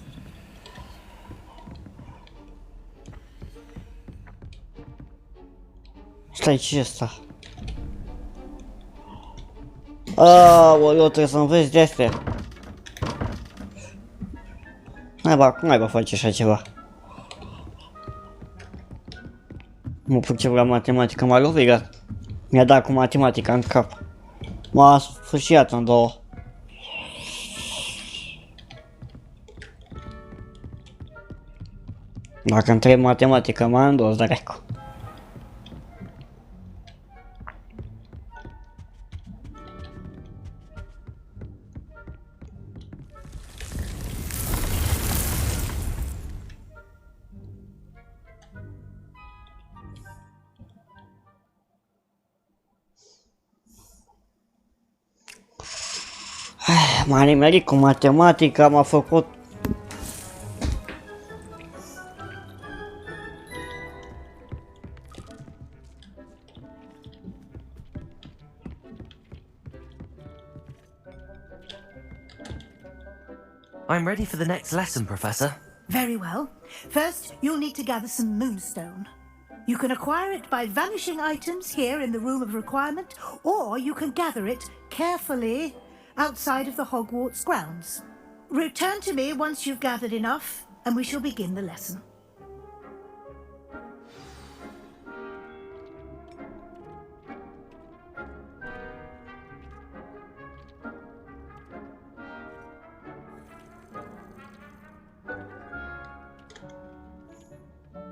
Stai, ce e asta? Aoleu, trebuie să înveți de astea. Cum ai face așa ceva? Mă pricep la matematică, m-a lovit, mi-a dat cu matematica în cap. M-a sfârșit în două. Dacă întreb matematică, mă îndos, dracu. M-a nimerit cu matematica, m-a făcut... I'm ready for the next lesson, Professor. Very well. First, you'll need to gather some moonstone. You can acquire it by vanishing items here in the Room of Requirement, or you can gather it carefully outside of the Hogwarts grounds. Return to me once you've gathered enough, and we shall begin the lesson.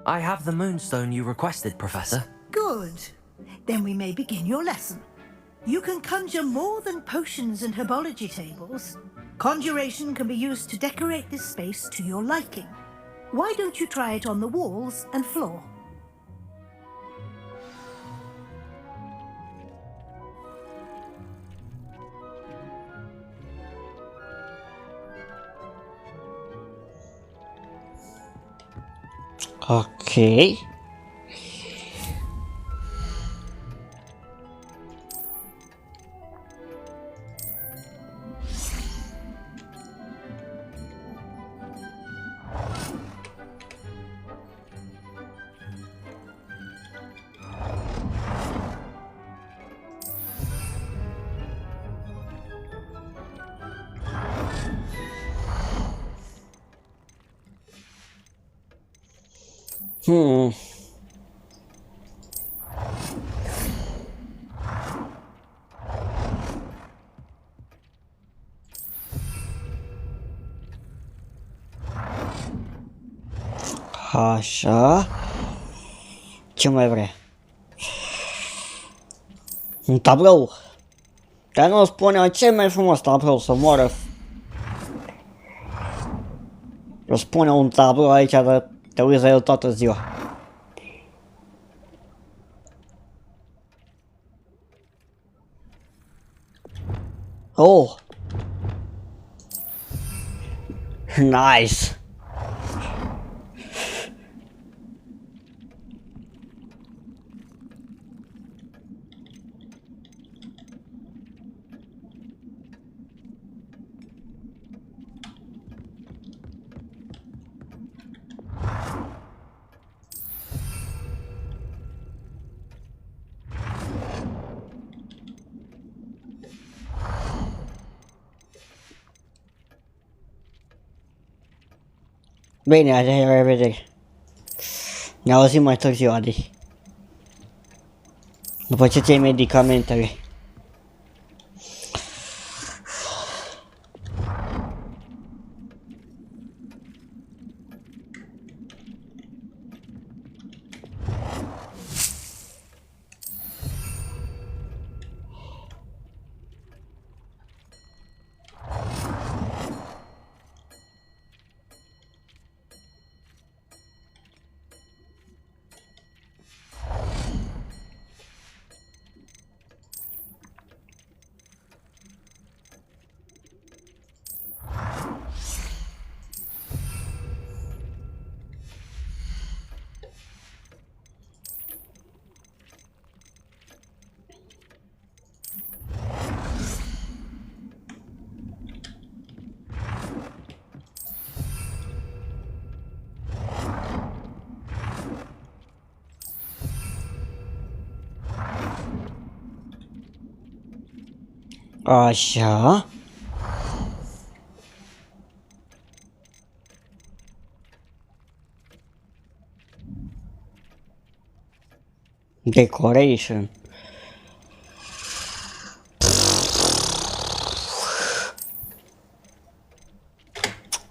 I have the moonstone you requested, Professor. Good. Then we may begin your lesson. You can conjure more than potions and herbology tables. Conjuration can be used to decorate this space to your liking. Why don't you try it on the walls and floor? Ok. Așa. Ce mai vrea? Un tablou. Dar nu spune cel mai frumos tablou să moară. O spune un tablou aici, dar te uiți la el toată ziua. Oh! Nice! Bine, așa e, revedere. Ne auzim mai târziu, Adi. După ce ți-ai medicamentele. Așa. Decoration.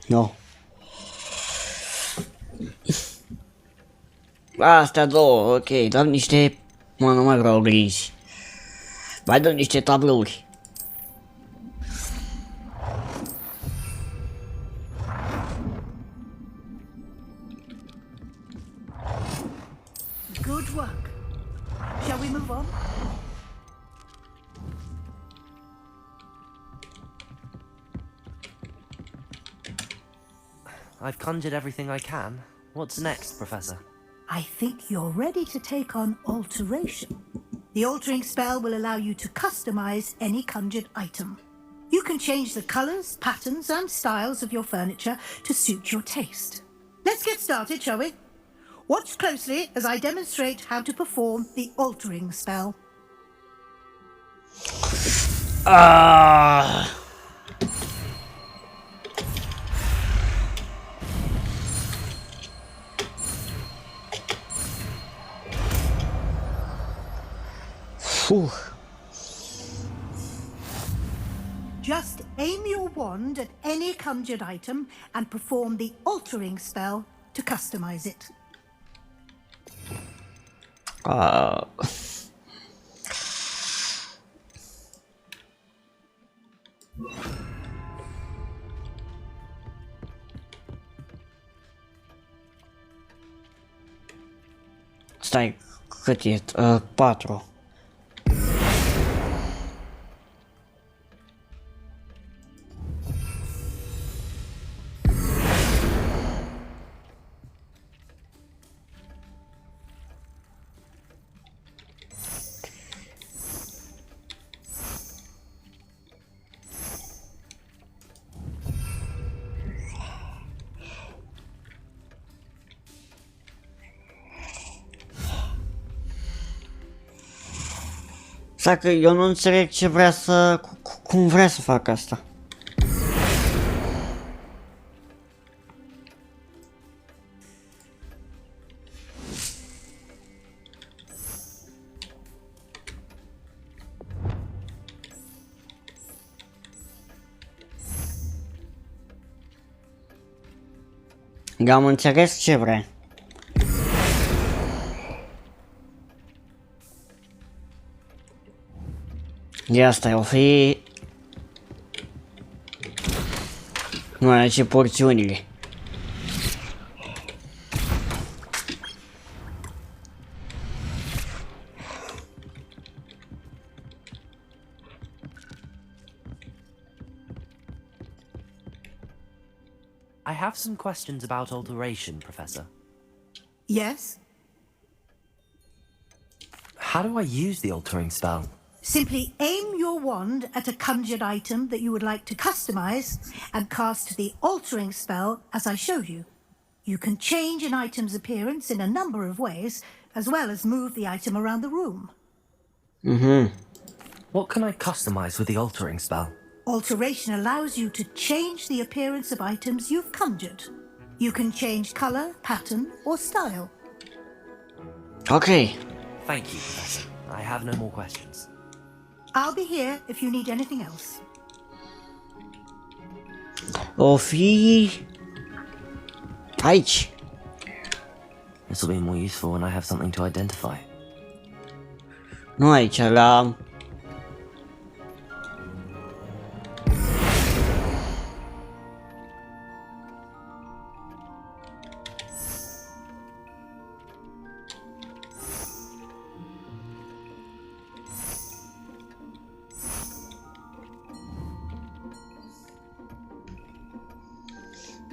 No. Astea două, ok, dăm niște... Mă, nu mai vreau grizi. Mai dăm niște tablouri. Good work. Shall we move on? I've conjured everything I can. What's next, Professor? I think you're ready to take on alteration. The altering spell will allow you to customize any conjured item. You can change the colors, patterns, and styles of your furniture to suit your taste. Let's get started, shall we? Watch closely as I demonstrate how to perform the altering spell. Just aim your wand at any conjured item and perform the altering spell to customize it. Stai, cât e? 4. Stai că eu nu înțeleg ce vrea să... cum vrea să fac asta. Am înțeles ce vrea. De asta o fi... Nu, aici porțiunile. I have some questions about alteration, Professor. Yes? How do I use the altering spell? Simply aim your wand at a conjured item that you would like to customize and cast the altering spell as I show you. You can change an item's appearance in a number of ways, as well as move the item around the room. What can I customize with the altering spell? Alteration allows you to change the appearance of items you've conjured. You can change color, pattern, or style. Ok. Thank you, Professor. I have no more questions. I'll be here if you need anything else. O fi... Aici. This will be more useful when I have something to identify. Nu aici, la...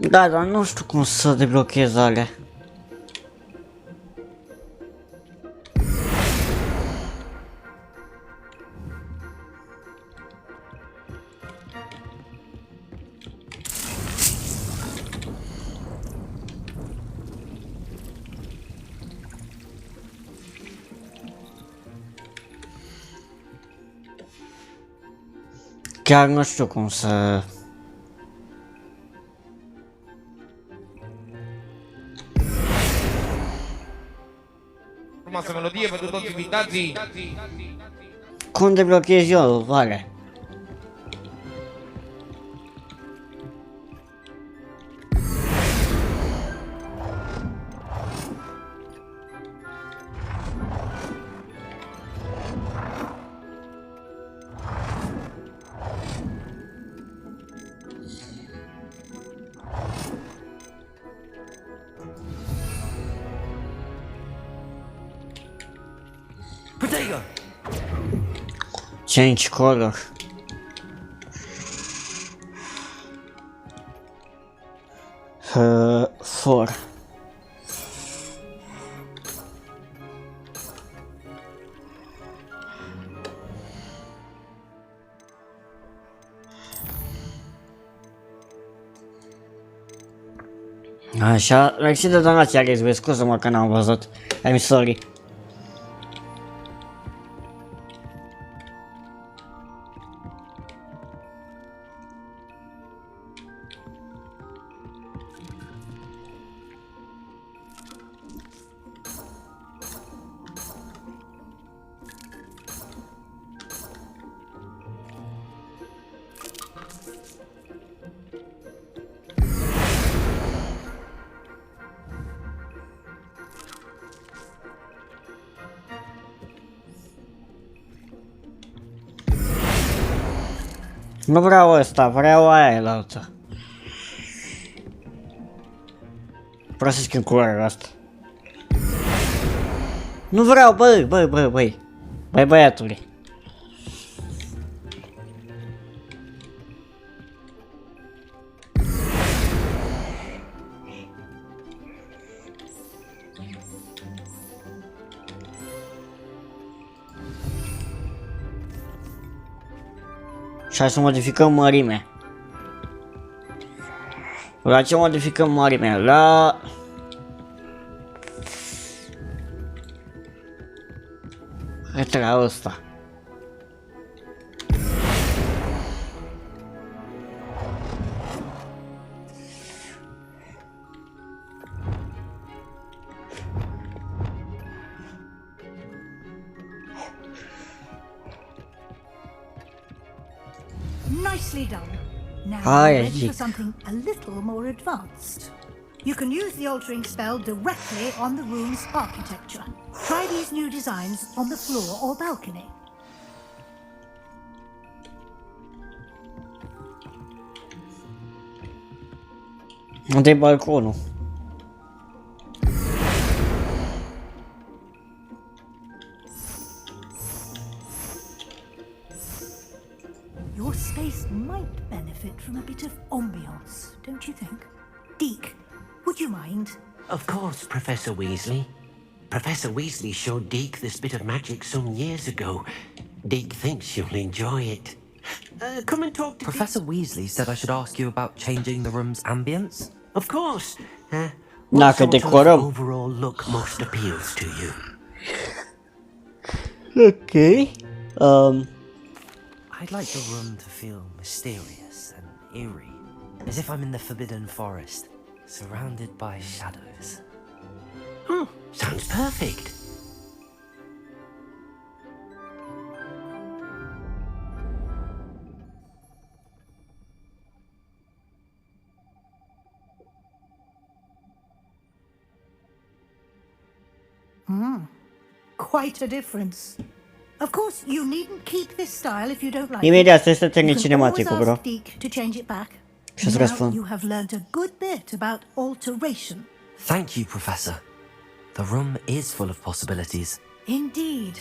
Da, dar nu știu cum să deblochez alea. Chiar nu știu cum să... Frumoasă melodie pentru toți invitații. Cum deblochez eu alea? Change color. For. Așa, mersi de donația, Rizbe, scuză-mă că n-am văzut. I'm sorry. Nu vreau ăsta, vreau aia la altă. Vreau să schimb culoarea asta. Nu vreau, băi, băiatule. Și hai să modificăm mărimea. La ce modificăm mărimea? La... Uite la ăsta. Nicely done. Now Hi, we're ready Aici. for something a little more advanced. You can use the altering spell directly on the room's architecture. Try these new designs on the floor or balcony. Unde e balconul? Your space might benefit from a bit of ambiance, don't you think? Deke, would you mind? Of course, Professor Weasley. Professor Weasley showed Deke this bit of magic some years ago. Deke thinks you'll enjoy it. Come and talk to Professor Weasley said I should ask you about changing the room's ambience. Of course. Na, What că sort of decorăm. overall look most appeals to you? Ok. I'd like the room to feel mysterious and eerie, as if I'm in the Forbidden Forest, surrounded by shadows. Oh, sounds perfect. Quite a difference. Of course, you needn't keep this style if you don't like Imediat it. să termin You can cinematicul, always bro. ask Deke to change it back. Și-ți Now răspund. you have learned a good bit about alteration. Thank you, Professor. The room is full of possibilities. Indeed.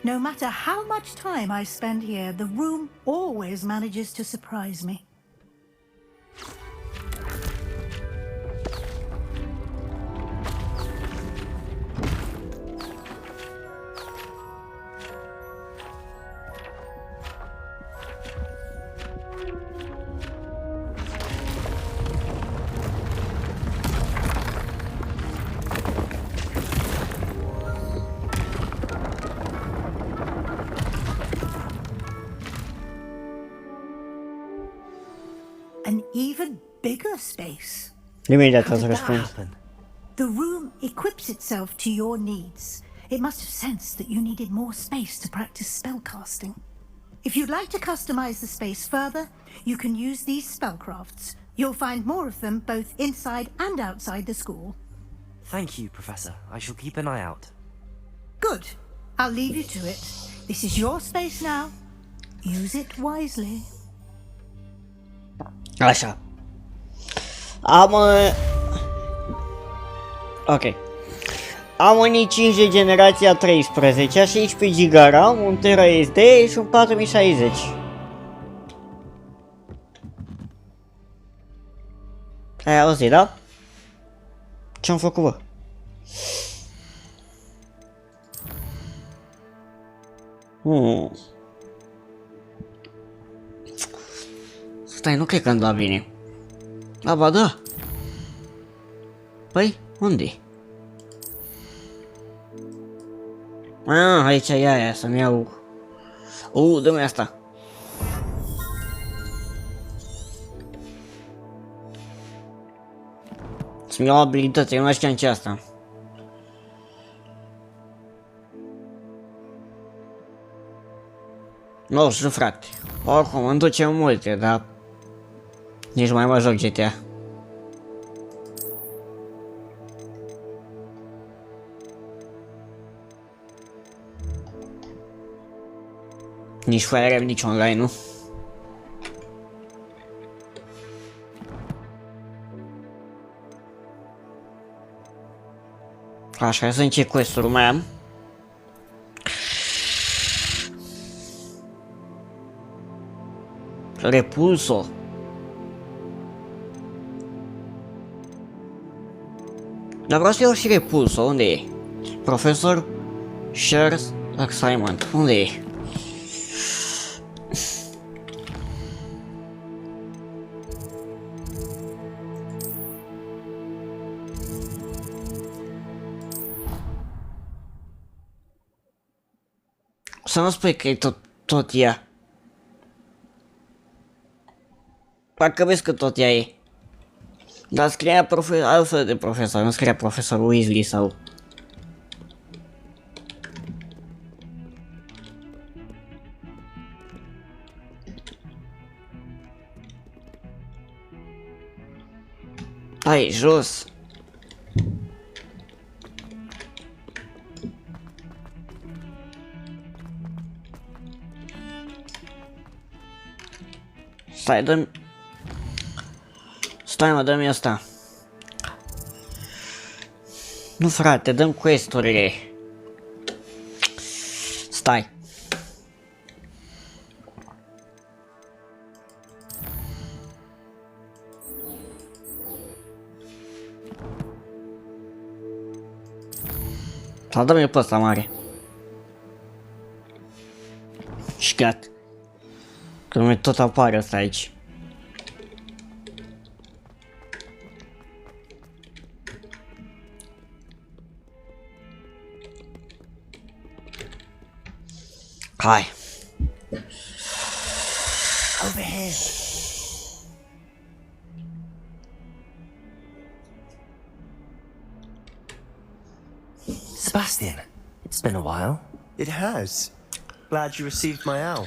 No matter how much time I spend here, the room always manages to surprise me. An even bigger space. Imediat How o să did that răspund. happen? The room equips itself to your needs. It must have sensed that you needed more space to practice spellcasting. If you'd like to customize the space further, you can use these spellcrafts. You'll find more of them both inside and outside the school. Thank you, Professor. I shall keep an eye out. Good. I'll leave you to it. This is your space now. Use it wisely. Așa. Am... Ok. Am un i5 de generația 13, 16 GB RAM, un Tera SD și un 4060. Ai auzit, da? Ce-am făcut, bă? Stai, nu cred că îmi da bine. Aba da. Păi, unde? Aici e aia, să-mi iau... dă-mi asta. Să-mi iau abilități, eu nu știam ce asta. Nu știu, frate. Oricum, îmi duce multe, dar... nici mai mă joc GTA. Nici Fire Emblem, nici online, nu? Așa, să încep quest-ul mai am. Repulso. Dar vreau să iau și repulso, unde e? Professor shares assignment, unde e? Să nu spui că e tot ea. Parcă vezi că tot ea e. Dar scria altfel de profesor, nu scria profesor Weasley sau... Hai, jos! Stai, dă-mi... Stai, mă, dă-mi asta. Nu, frate, dăm quest-urile. Stai. Sau dă-mi pe ăsta mare. Și gata. Că nu tot apare ăsta aici. Hai. Over here. Sebastian, it's been a while. It has. Glad you received my owl.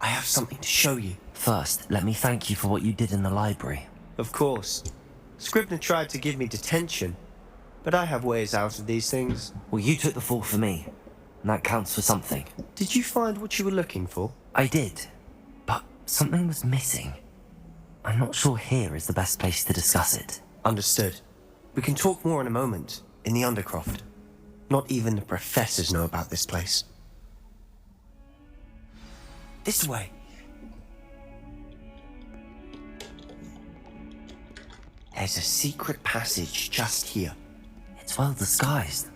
I have something to show you. First, let me thank you for what you did in the library. Of course. Scribner tried to give me detention, but I have ways out of these things. Well, you took the fall for me, and that counts for something. Did you find what you were looking for? I did, but something was missing. I'm not sure here is the best place to discuss it. Understood. We can talk more in a moment, in the Undercroft. Not even the professors know about this place. This way. There's a secret passage just here. It's well disguised.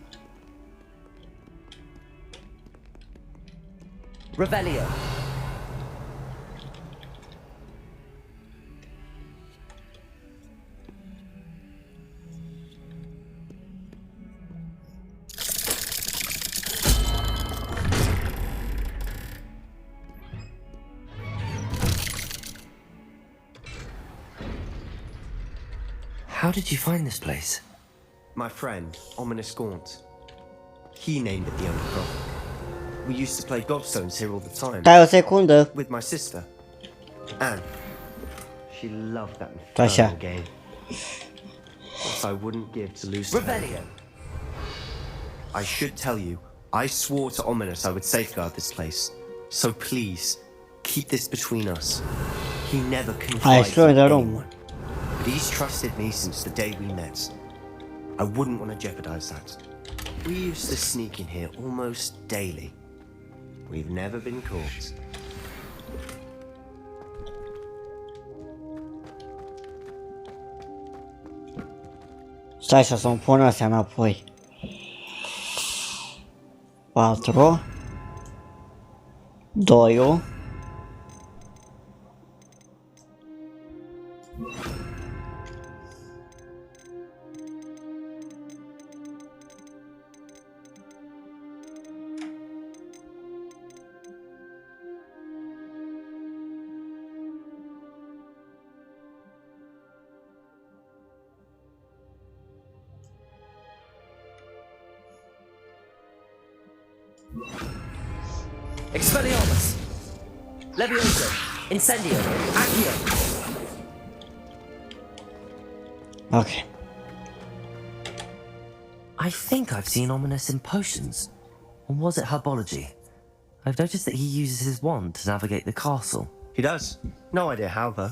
Revelio. How did you find this place? My friend, Ominous Gaunt. He named it the Undercroft. We used to play gobstones here all the time. Stai o secundă. With my sister, Anne. She loved that Așa. infernal game. What I wouldn't give to lose to her. Revelio. I should tell you, I swore to Ominous I would safeguard this place. So please, keep this between us. He never confided in anyone. But he's trusted me since the day we met. I wouldn't want to jeopardize that. We used to sneak in here almost daily. We've never been caught. Stai să-mi pun astea înapoi. 4 2 Expelliarmus. Levioso. Incendio. Accio. Okay. I think I've seen Ominous in potions. Or was it herbology? I've noticed that he uses his wand to navigate the castle. He does. No idea how, though.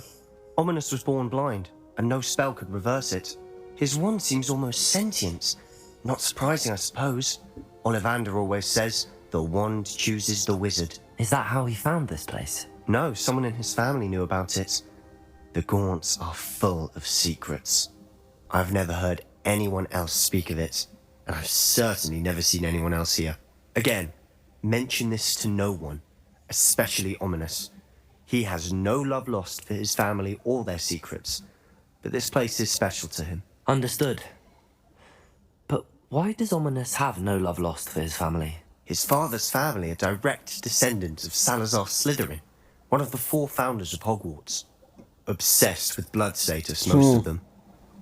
Ominous was born blind, and no spell could reverse it. His wand seems almost sentient. Not surprising, I suppose. Ollivander always says, the wand chooses the wizard. Is that how he found this place? No, someone in his family knew about it. The Gaunts are full of secrets. I've never heard anyone else speak of it, and I've certainly never seen anyone else here. Again, mention this to no one, especially Ominous. He has no love lost for his family or their secrets, but this place is special to him. Understood. But why does Ominous have no love lost for his family? His father's family are direct descendants of Salazar Slytherin, one of the 4 founders of Hogwarts. Obsessed with blood status, most of them.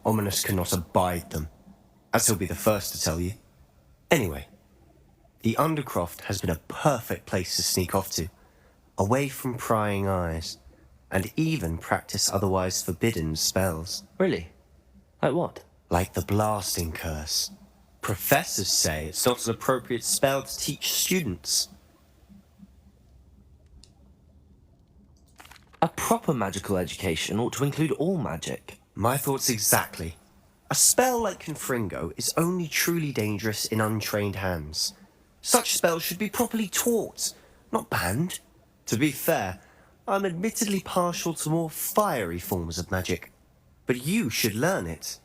Ominous cannot abide them, as he'll be the first to tell you. Anyway, the Undercroft has been a perfect place to sneak off to, away from prying eyes, and even practice otherwise forbidden spells. Really? Like what? Like the blasting curse. Professors say it's not an appropriate spell to teach students. A proper magical education ought to include all magic. My thoughts exactly. A spell like Confringo is only truly dangerous in untrained hands. Such spells should be properly taught, not banned. To be fair, I'm admittedly partial to more fiery forms of magic, but you should learn it.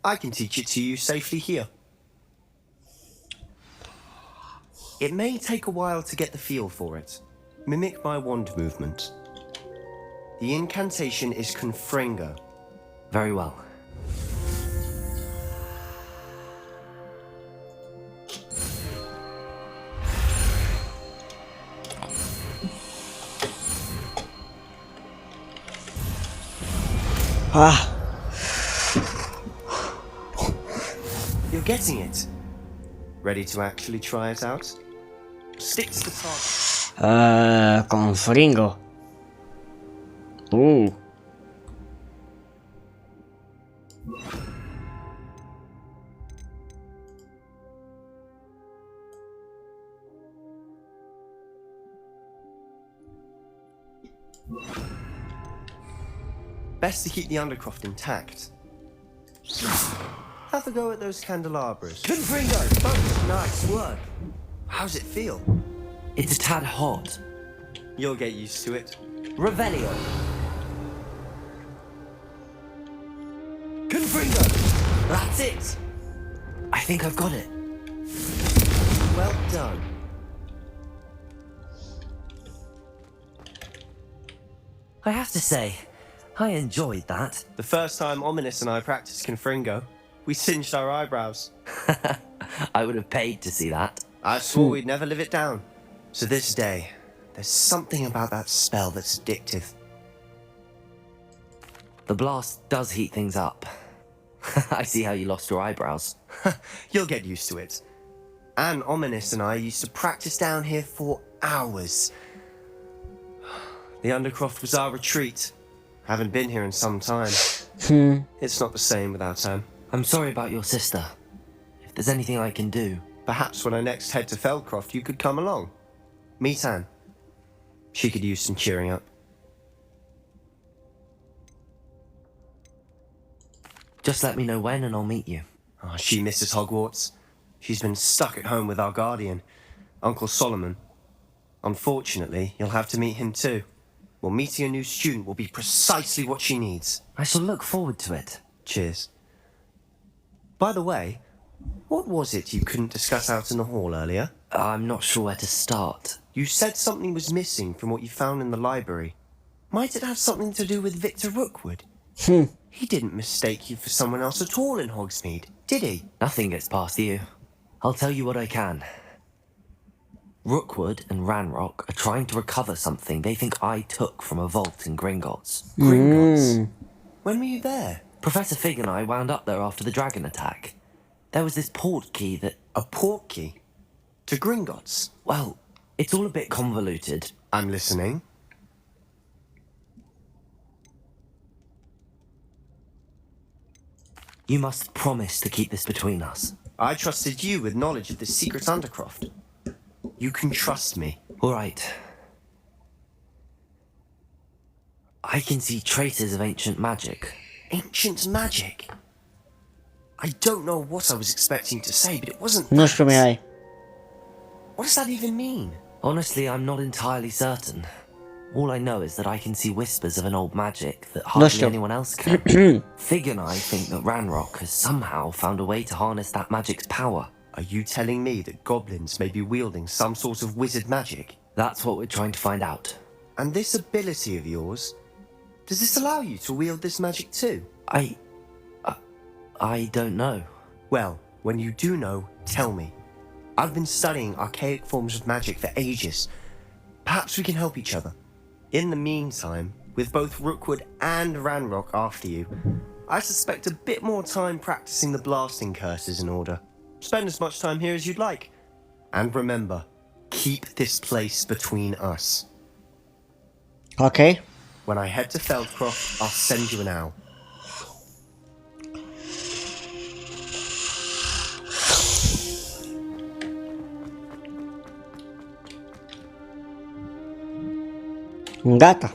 I can teach it to you safely here. It may take a while to get the feel for it. Mimic my wand movement. The incantation is Confringo. Very well. Ah. You're getting it. Ready to actually try it out? Stick to the target. Confringo. Best to keep the undercroft intact. Have a go at those candelabras. Confringo! Oh, nice work. How's it feel? It's a tad hot. You'll get used to it. Revelio! Confringo! That's it! I think I've got it. Well done. I have to say, I enjoyed that. The first time Ominous and I practiced Confringo, we singed our eyebrows. I would have paid to see that. I swore we'd never live it down. To this day, there's something about that spell that's addictive. The blast does heat things up. I see how you lost your eyebrows. You'll get used to it. And Ominous and I used to practice down here for hours. The Undercroft was our retreat. Haven't been here in some time. It's not the same without Anne. I'm sorry about your sister. If there's anything I can do... Perhaps when I next head to Feldcroft, you could come along. Meet Anne. She could use some cheering up. Just let me know when and I'll meet you. Oh, she misses Hogwarts. She's been stuck at home with our guardian, Uncle Solomon. Unfortunately, you'll have to meet him too. Well, meeting a new student will be precisely what she needs. I shall look forward to it. Cheers. By the way, what was it you couldn't discuss out in the hall earlier? I'm not sure where to start. You said something was missing from what you found in the library. Might it have something to do with Victor Rookwood? He didn't mistake you for someone else at all in Hogsmeade, did he? Nothing gets past you. I'll tell you what I can. Rookwood and Ranrock are trying to recover something they think I took from a vault in Gringotts. Gringotts? When were you there? Professor Fig and I wound up there after the dragon attack. There was this port key that... A port key? To Gringotts? Well, it's all a bit convoluted. I'm listening. You must promise to keep this between us. I trusted you with knowledge of the secret Undercroft. You can trust me. All right. I can see traces of ancient magic. Ancient magic? I don't know what I was expecting to say, but it wasn't Nu știu, Mihai. What does that even mean? Honestly, I'm not entirely certain. All I know is that I can see whispers of an old magic that hardly anyone else can. Fig and I think that Ranrock has somehow found a way to harness that magic's power. Are you telling me that goblins may be wielding some sort of wizard magic? That's what we're trying to find out. And this ability of yours, does this allow you to wield this magic too? I don't know. Well, when you do know, tell me. I've been studying archaic forms of magic for ages. Perhaps we can help each other. In the meantime, with both Rookwood and Ranrock after you, I suspect a bit more time practicing the blasting curses in order. Spend as much time here as you'd like. And remember, keep this place between us. Okay. When I head to Feldcroft, I'll send you an owl. Gata.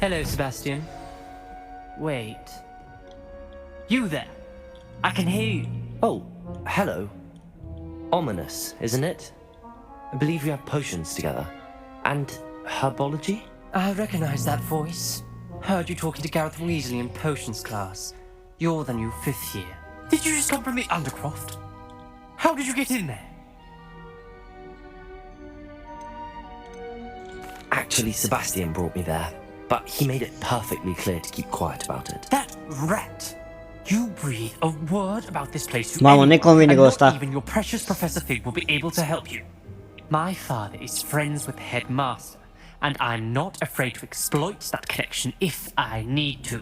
Hello, Sebastian. Wait. You there? I can hear you. Oh, hello. Ominous, isn't it? I believe we have potions together. And herbology? I recognize that voice. Heard you talking to Gareth Weasley in potions class. You're the new 5th year. Did you just come from the Undercroft? How did you get in there? Actually, Sebastian brought me there, but he made it perfectly clear to keep quiet about it. That rat! You breathe a word about this place to Mamă, ne anyone, convine and cu not ăsta. even your precious Professor Fig will be able to help you. My father is friends with the headmaster, and I'm not afraid to exploit that connection if I need to.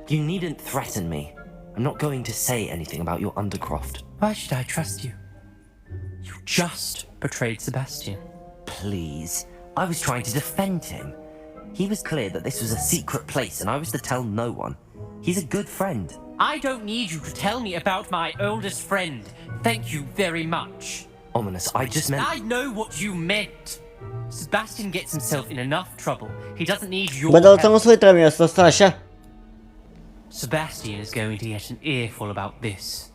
You needn't threaten me. I'm not going to say anything about your Undercroft. Why should I trust you? You just betrayed Sebastian. Please. I was trying to defend him. He was clear that this was a secret place and I was to tell no one. He's a good friend. I don't need you to tell me about my oldest friend. Thank you very much. Ominous, I just meant... I know what you meant. Sebastian gets himself in enough trouble. He doesn't need your Bă, dar o să help. nu se uită la mine, să stă așa. Sebastian is going to get an earful about this.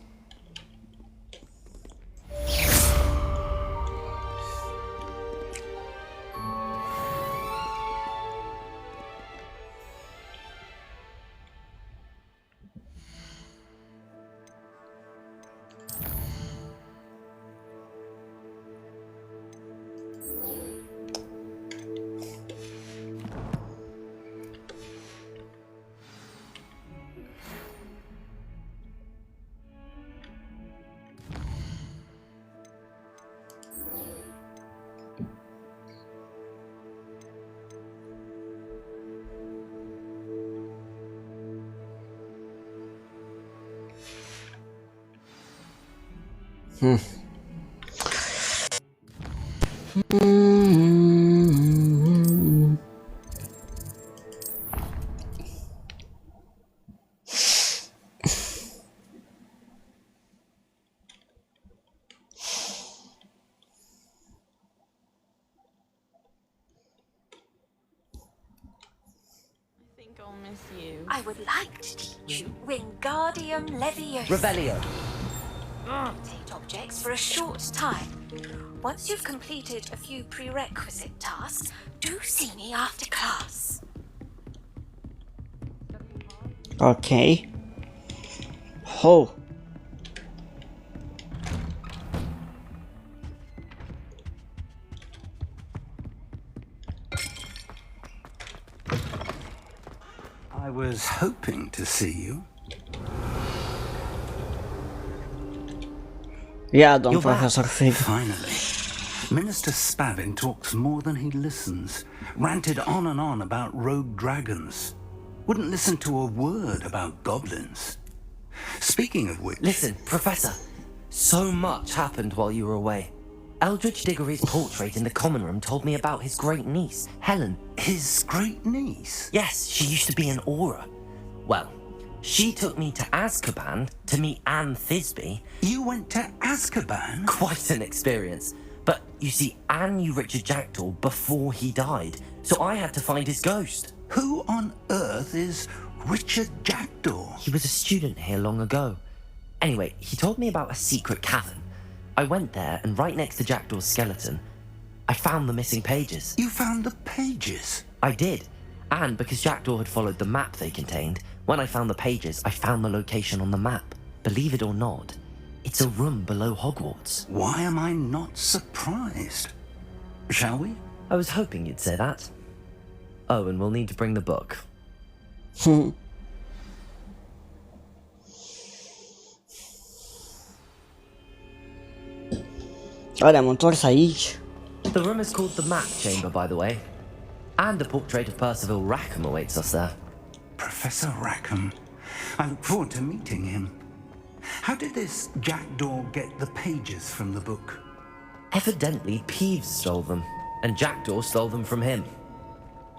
I would like to teach you Wingardium Leviosa. Revelio. Take objects for a short time. Once you've completed a few prerequisite tasks, do see me after class. Ok. Oh. I was hoping to see you. Yeah, don't Professor Fig. Finally. Minister Spavin talks more than he listens. Ranted on and on about rogue dragons. Wouldn't listen to a word about goblins. Speaking of which... Listen, Professor. So much happened while you were away. Eldridge Diggory's portrait in the common room told me about his great niece, Helen. His great niece? Yes, she used to be an Auror. Well, she took me to Azkaban to meet Anne Thisbe. You went to Azkaban? Quite an experience. But you see, Anne knew Richard Jackdaw before he died, so I had to find his ghost. Who on earth is Richard Jackdaw? He was a student here long ago. Anyway, he told me about a secret cavern. I went there, and right next to Jackdaw's skeleton, I found the missing pages. You found the pages? I did. And because Jackdaw had followed the map they contained, when I found the pages, I found the location on the map. Believe it or not, it's a room below Hogwarts. Why am I not surprised? Shall we? I was hoping you'd say that. Oh, and we'll need to bring the book. Oare am întors aici? The room is called the Map Chamber, by the way. And a portrait of Percival Rackham awaits us there. Professor Rackham. I look forward to meeting him. How did this Jackdaw get the pages from the book? Evidently, Peeves stole them, and Jackdaw stole them from him.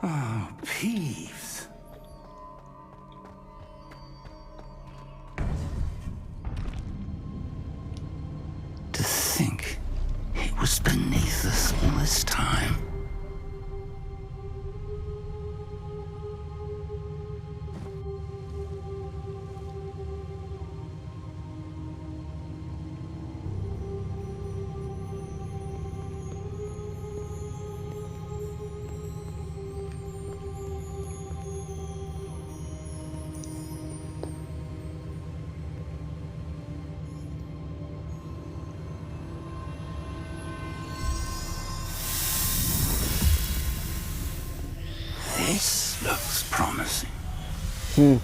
Oh, Peeves. To think it was beneath us all this time. A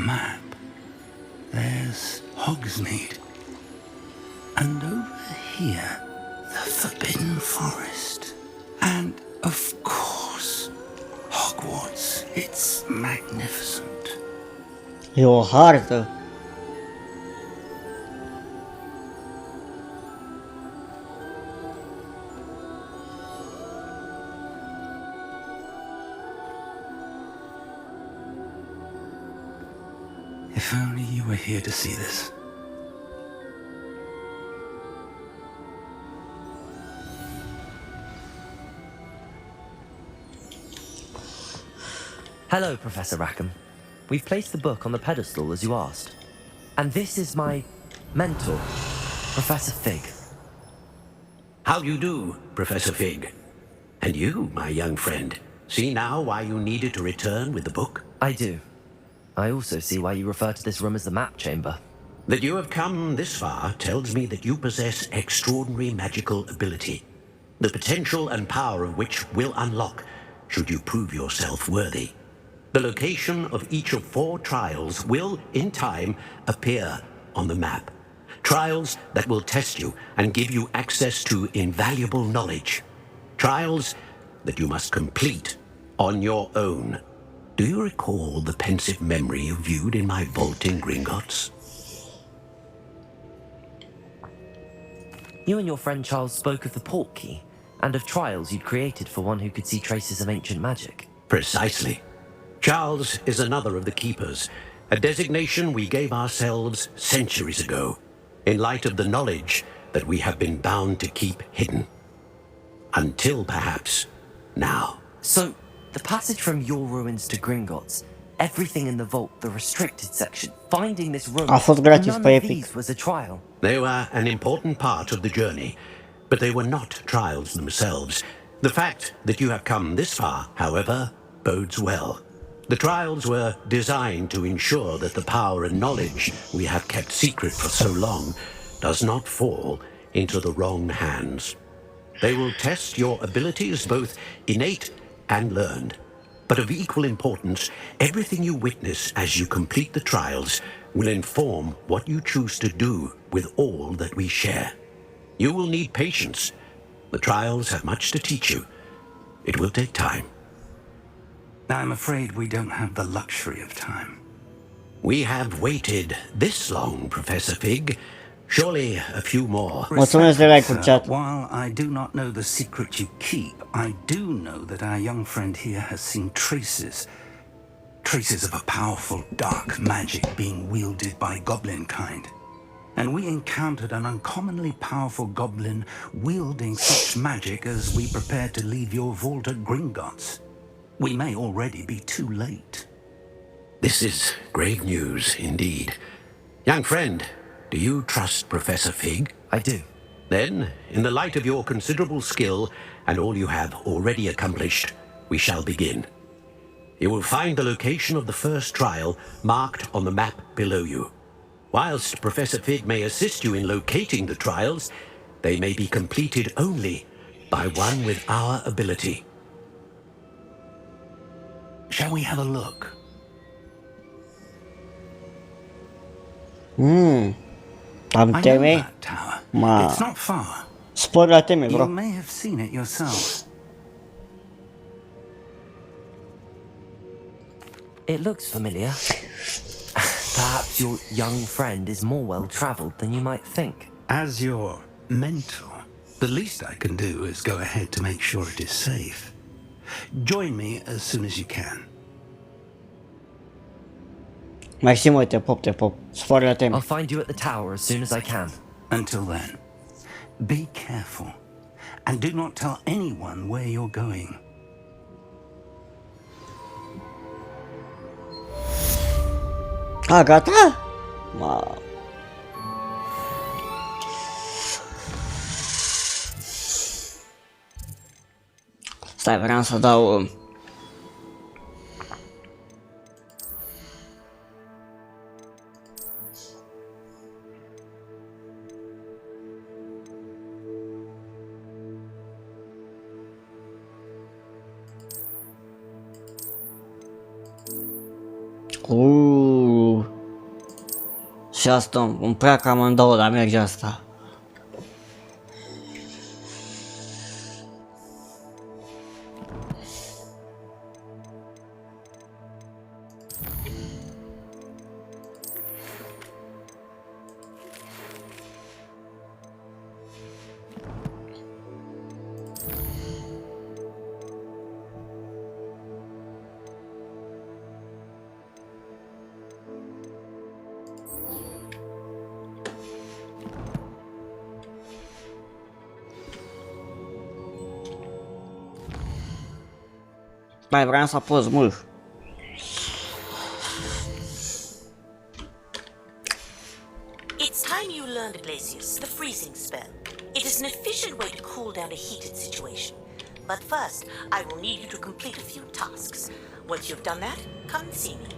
map. There's Hogsmeade. And over here, the Forbidden Forest. And, of course, Hogwarts. It's magnificent. E o hartă. If only you were here to see this. Hello, Professor Rackham. We've placed the book on the pedestal as you asked. And this is my mentor, Professor Fig. How do you do, Professor Fig? And you, my young friend, see now why you needed to return with the book? I do. I also see why you refer to this room as the map chamber. That you have come this far tells me that you possess extraordinary magical ability, the potential and power of which will unlock should you prove yourself worthy. The location of each of 4 trials will, in time, appear on the map. Trials that will test you and give you access to invaluable knowledge. Trials that you must complete on your own. Do you recall the pensive memory you viewed in my vault in Gringotts? You and your friend Charles spoke of the port key, and of trials you'd created for one who could see traces of ancient magic. Precisely. Charles is another of the Keepers, a designation we gave ourselves centuries ago, in light of the knowledge that we have been bound to keep hidden. Until, perhaps, now. So, the passage from your ruins to Gringotts, everything in the vault, the restricted section, finding this room, A fost gratis none pe of Epic. these was a trial. They were an important part of the journey, but they were not trials themselves. The fact that you have come this far, however, bodes well. The trials were designed to ensure that the power and knowledge we have kept secret for so long does not fall into the wrong hands. They will test your abilities, both innate and learned. But of equal importance, everything you witness as you complete the trials will inform what you choose to do with all that we share. You will need patience. The trials have much to teach you. It will take time. I'm afraid we don't have the luxury of time. We have waited this long, Professor Fig. Surely a few more. Mulțumesc de like-uri, chat. While I do not know the secret you keep, I do know that our young friend here has seen traces of a powerful dark magic being wielded by goblin kind. And we encountered an uncommonly powerful goblin wielding such magic as we prepared to leave your vault at Gringotts. We may already be too late. This is grave news indeed. Young friend, do you trust Professor Fig? I do. Then, in the light of your considerable skill and all you have already accomplished, we shall begin. You will find the location of the first trial marked on the map below you. Whilst Professor Fig may assist you in locating the trials, they may be completed only by one with our ability. Shall we have a look? Am I know teme? that tower. Ma. It's not far. Spor la teme, You bro. may have seen it yourself. It looks familiar. Perhaps your young friend is more well-travelled than you might think. As your mentor, the least I can do is go ahead to make sure it is safe. Join me as soon as you can. Mersi, mă, te pop. Spor la teme. I'll find you at the tower as soon as I can. Until then, be careful and do not tell anyone where you're going. A, gata? Ma... Stai, vreau să dau... Și asta îmi prea cam amândouă, dar merge asta. Mai vreau să apăs mult. It's time you learned, Glacius, the freezing spell. It is an efficient way to cool down a heated situation. But first, I will need you to complete a few tasks. Once you've done that, come and see me.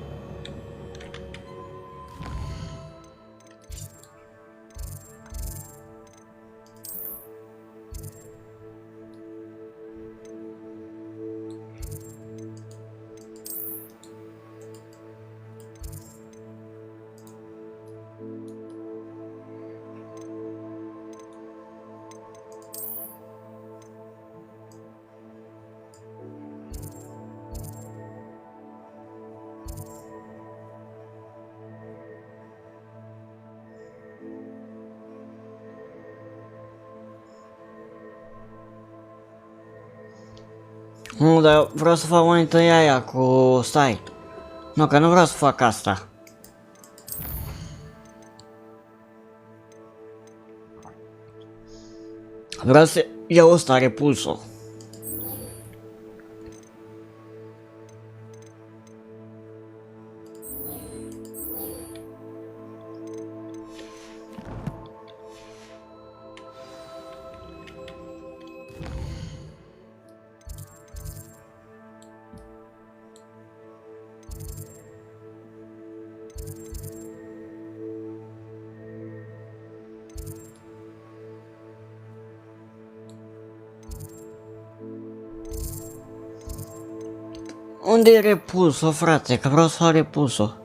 Nu, dar vreau să fac mai întâi aia cu... Stai. Nu, că nu vreau să fac asta. Vreau să iau ăsta, repulsul. Unde e repulsul, frate? Că vreau să fac repulsul.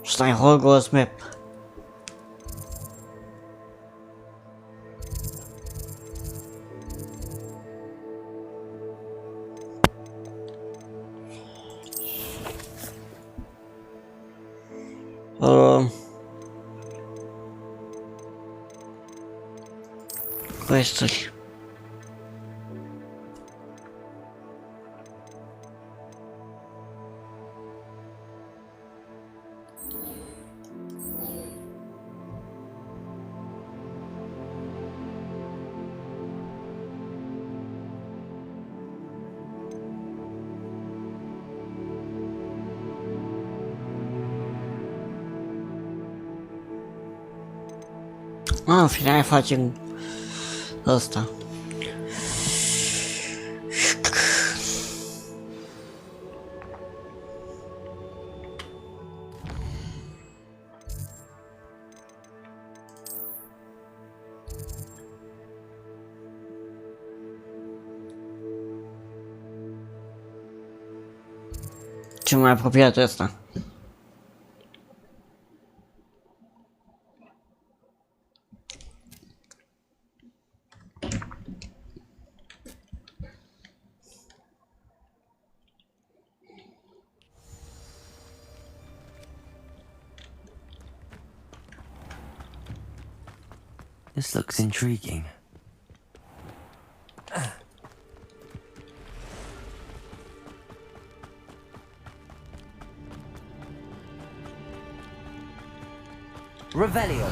Stai, Hogwarts map. Questuri. În final facem asta. Ce mai apropiat ăsta. This looks intriguing. Revelio.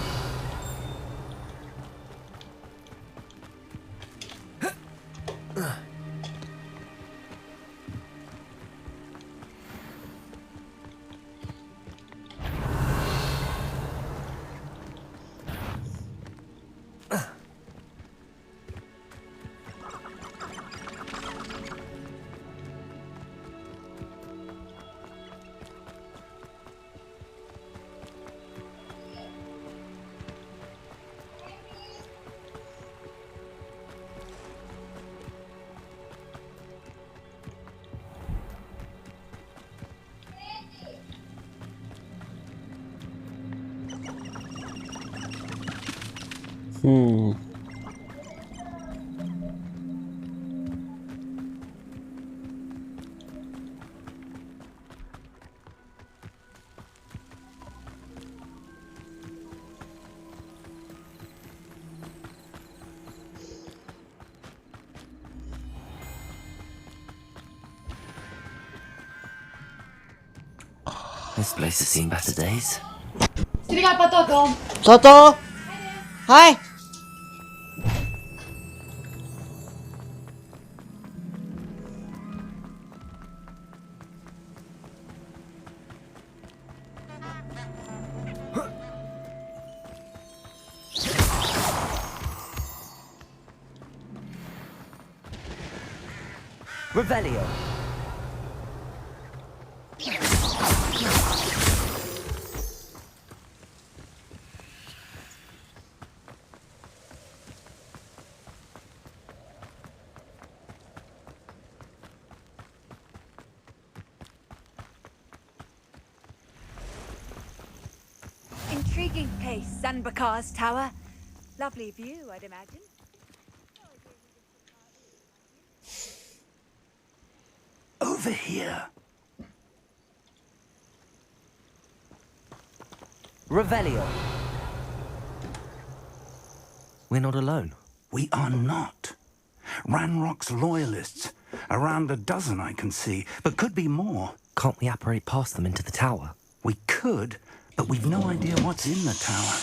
This place has seen better days. Toto! Hi! Revelio. Intriguing place, Zanbakar's tower. Lovely view, I'd imagine. Over here. Revelio. We're not alone. We are not. Ranrock's loyalists. Around a dozen I can see, but could be more. Can't we apparate past them into the tower? We could, but we've no idea what's in the tower.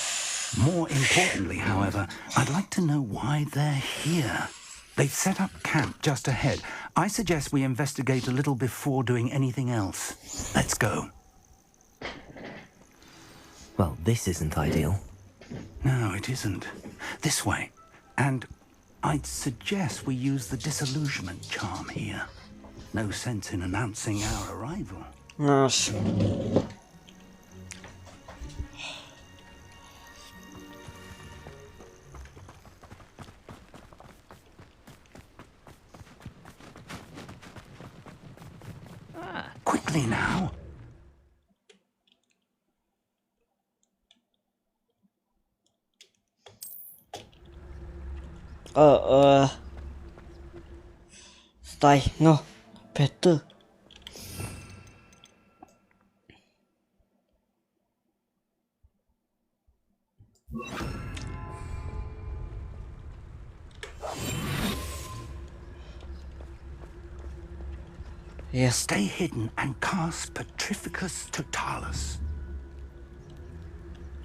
More importantly, however, I'd like to know why they're here. They've set up camp just ahead. I suggest we investigate a little before doing anything else. Let's go. Well, this isn't ideal. No, it isn't. This way. And I'd suggest we use the disillusionment charm here. No sense in announcing our arrival. Yes. Quickly now. Stai, nu, pe T. Yes. Stay hidden and cast Petrificus Totalis.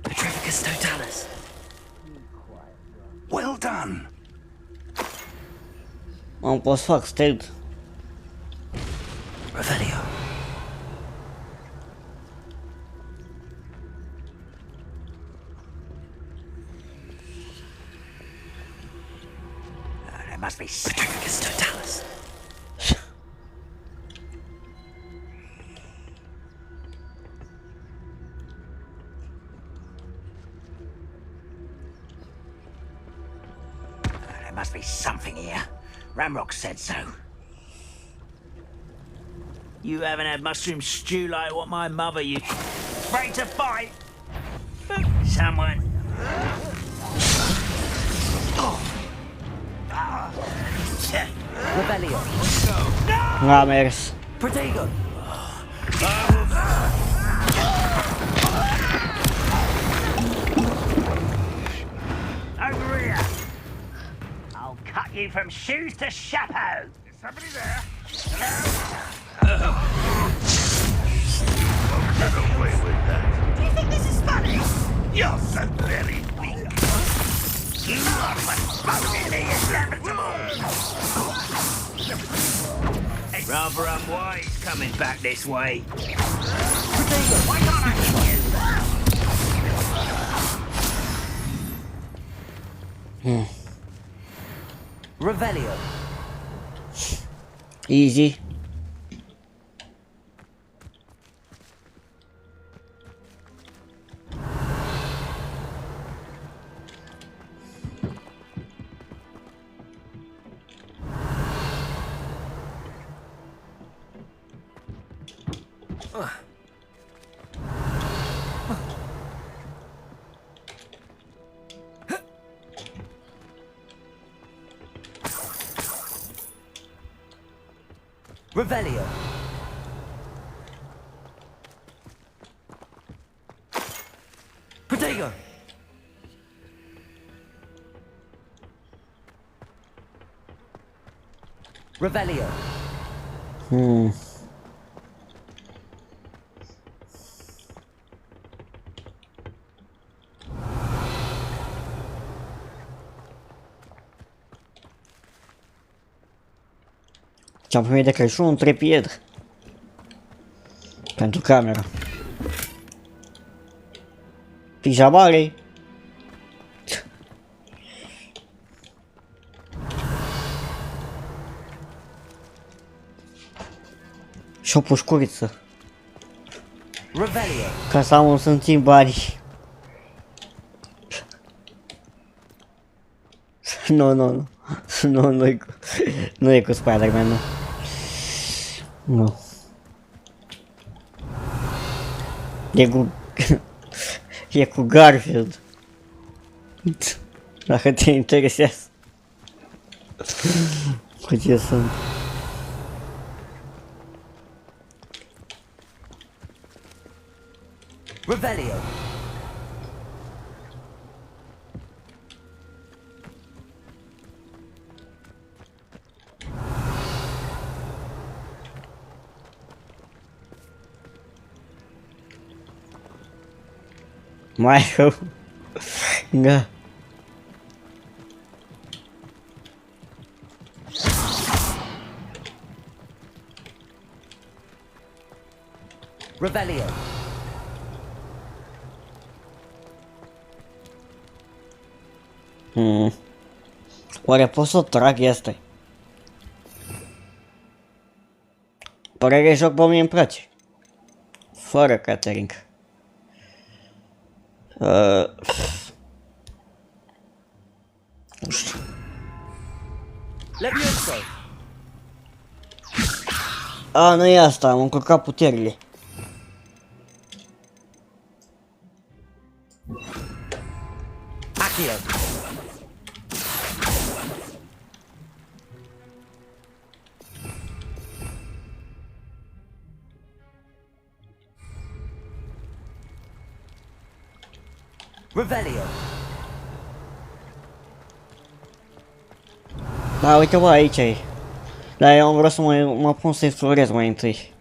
Petrificus Totalis. Well done. Am pot să fac stealth. Revelio. There must be Petrificus Totalis. There must be something here. Ramrock said so. You haven't had mushroom stew like what my mother used. Afraid to fight? Someone. Revelio. N-a mers. Protego. Over here. I'll cut you from shoes to chapeau. Is somebody there? Hello? Get away with that. Do you think this is funny? You're so very weak. You are fundamentally inevitable. It's rather unwise coming back this way. Why can't I hit you? Revelio. Easy. Revelio. Protego. Revelio. Ce-am primit de Crăciun un trepied. Pentru camera. Pijamale. Și o pușcuriță. Revelio. Ca să am un să-mi țin banii. Nu. Nu e cu Spider-Man, nu. Nu. E cu... e cu Garfield. Dacă te interesează. Cu ce sunt. Revelio. Mai rău. Da. Revelio. Oare pot să o trag este? Părere joc, bă, mie îmi place. Fără catering. Nu știu. A, nu e asta, am încurcat puterile. Accio. Revelio. Da, uite, bă, aici e. Dar eu am vrut să mă pun să explorez mai întâi.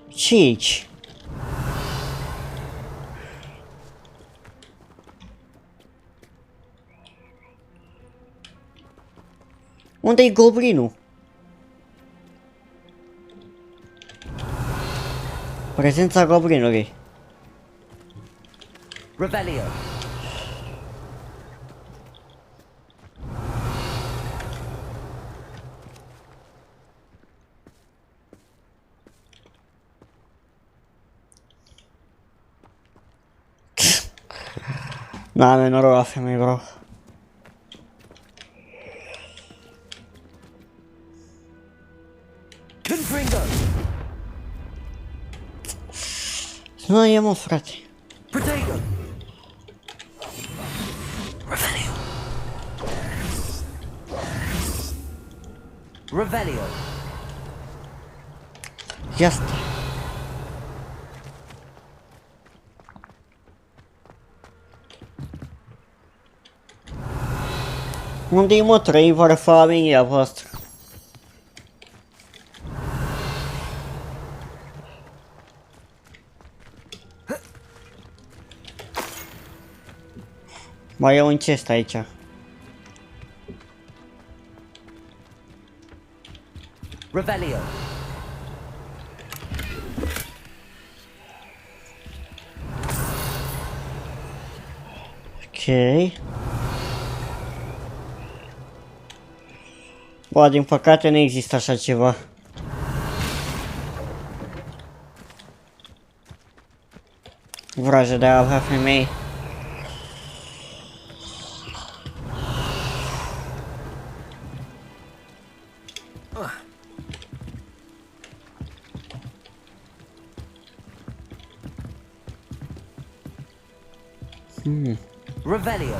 Ce aici? Unde-i goblinul? Prezența goblinului. Revelio. N-am noroc la femei, bro. Confringo. Nu e, mă, frate. Protego. Revelio. Revelio. Ia stai. Unde-i, mă, trăi fără familia voastră? Mai e un chest aici. Revelio. Ok. Bă, din păcate nu există așa ceva. Vrajă de a avea femei. Revelio.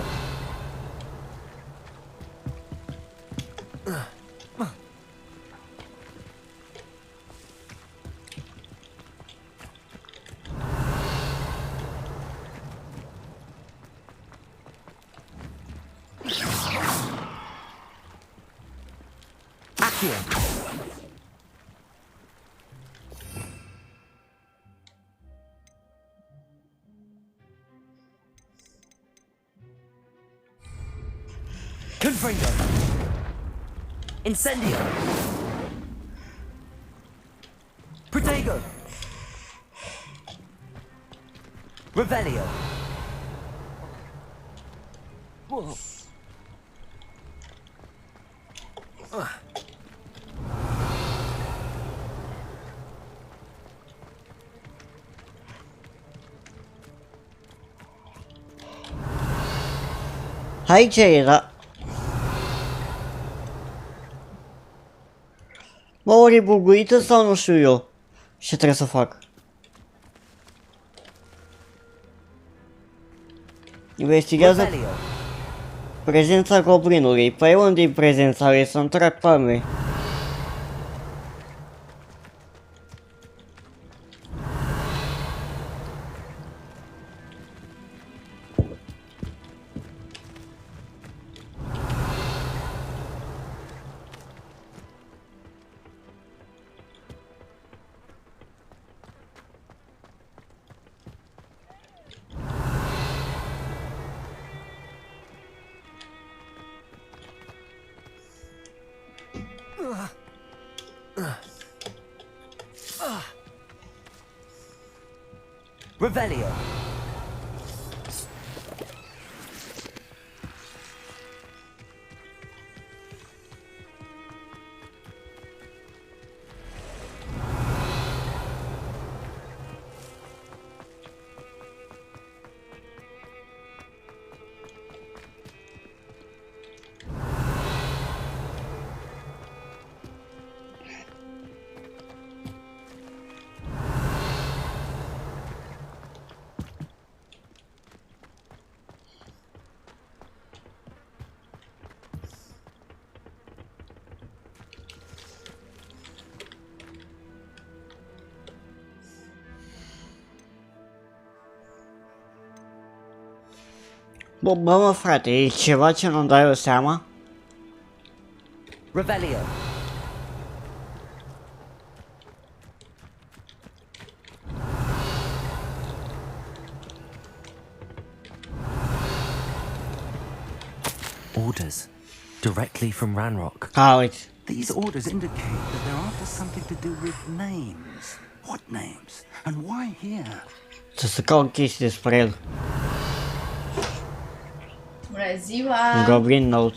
Accio. Confringo. Incendio. Protego. Revelio. Whoa. Aici era. Mă, ori e buguită sau nu știu eu ce trebuie să fac? Investigează prezența goblinului. Păi unde-i prezența lui? Să-mi trag palme. Revelio. Bă, mă, frate, e ceva ce nu-mi dai eu seama? Revelio. Orders. Directly from Ranrock. Ah, uite. These orders indicate that they're after something to do with names. What names? And why here? Să caut chestii despre el. Bună ziua! Goblin Note.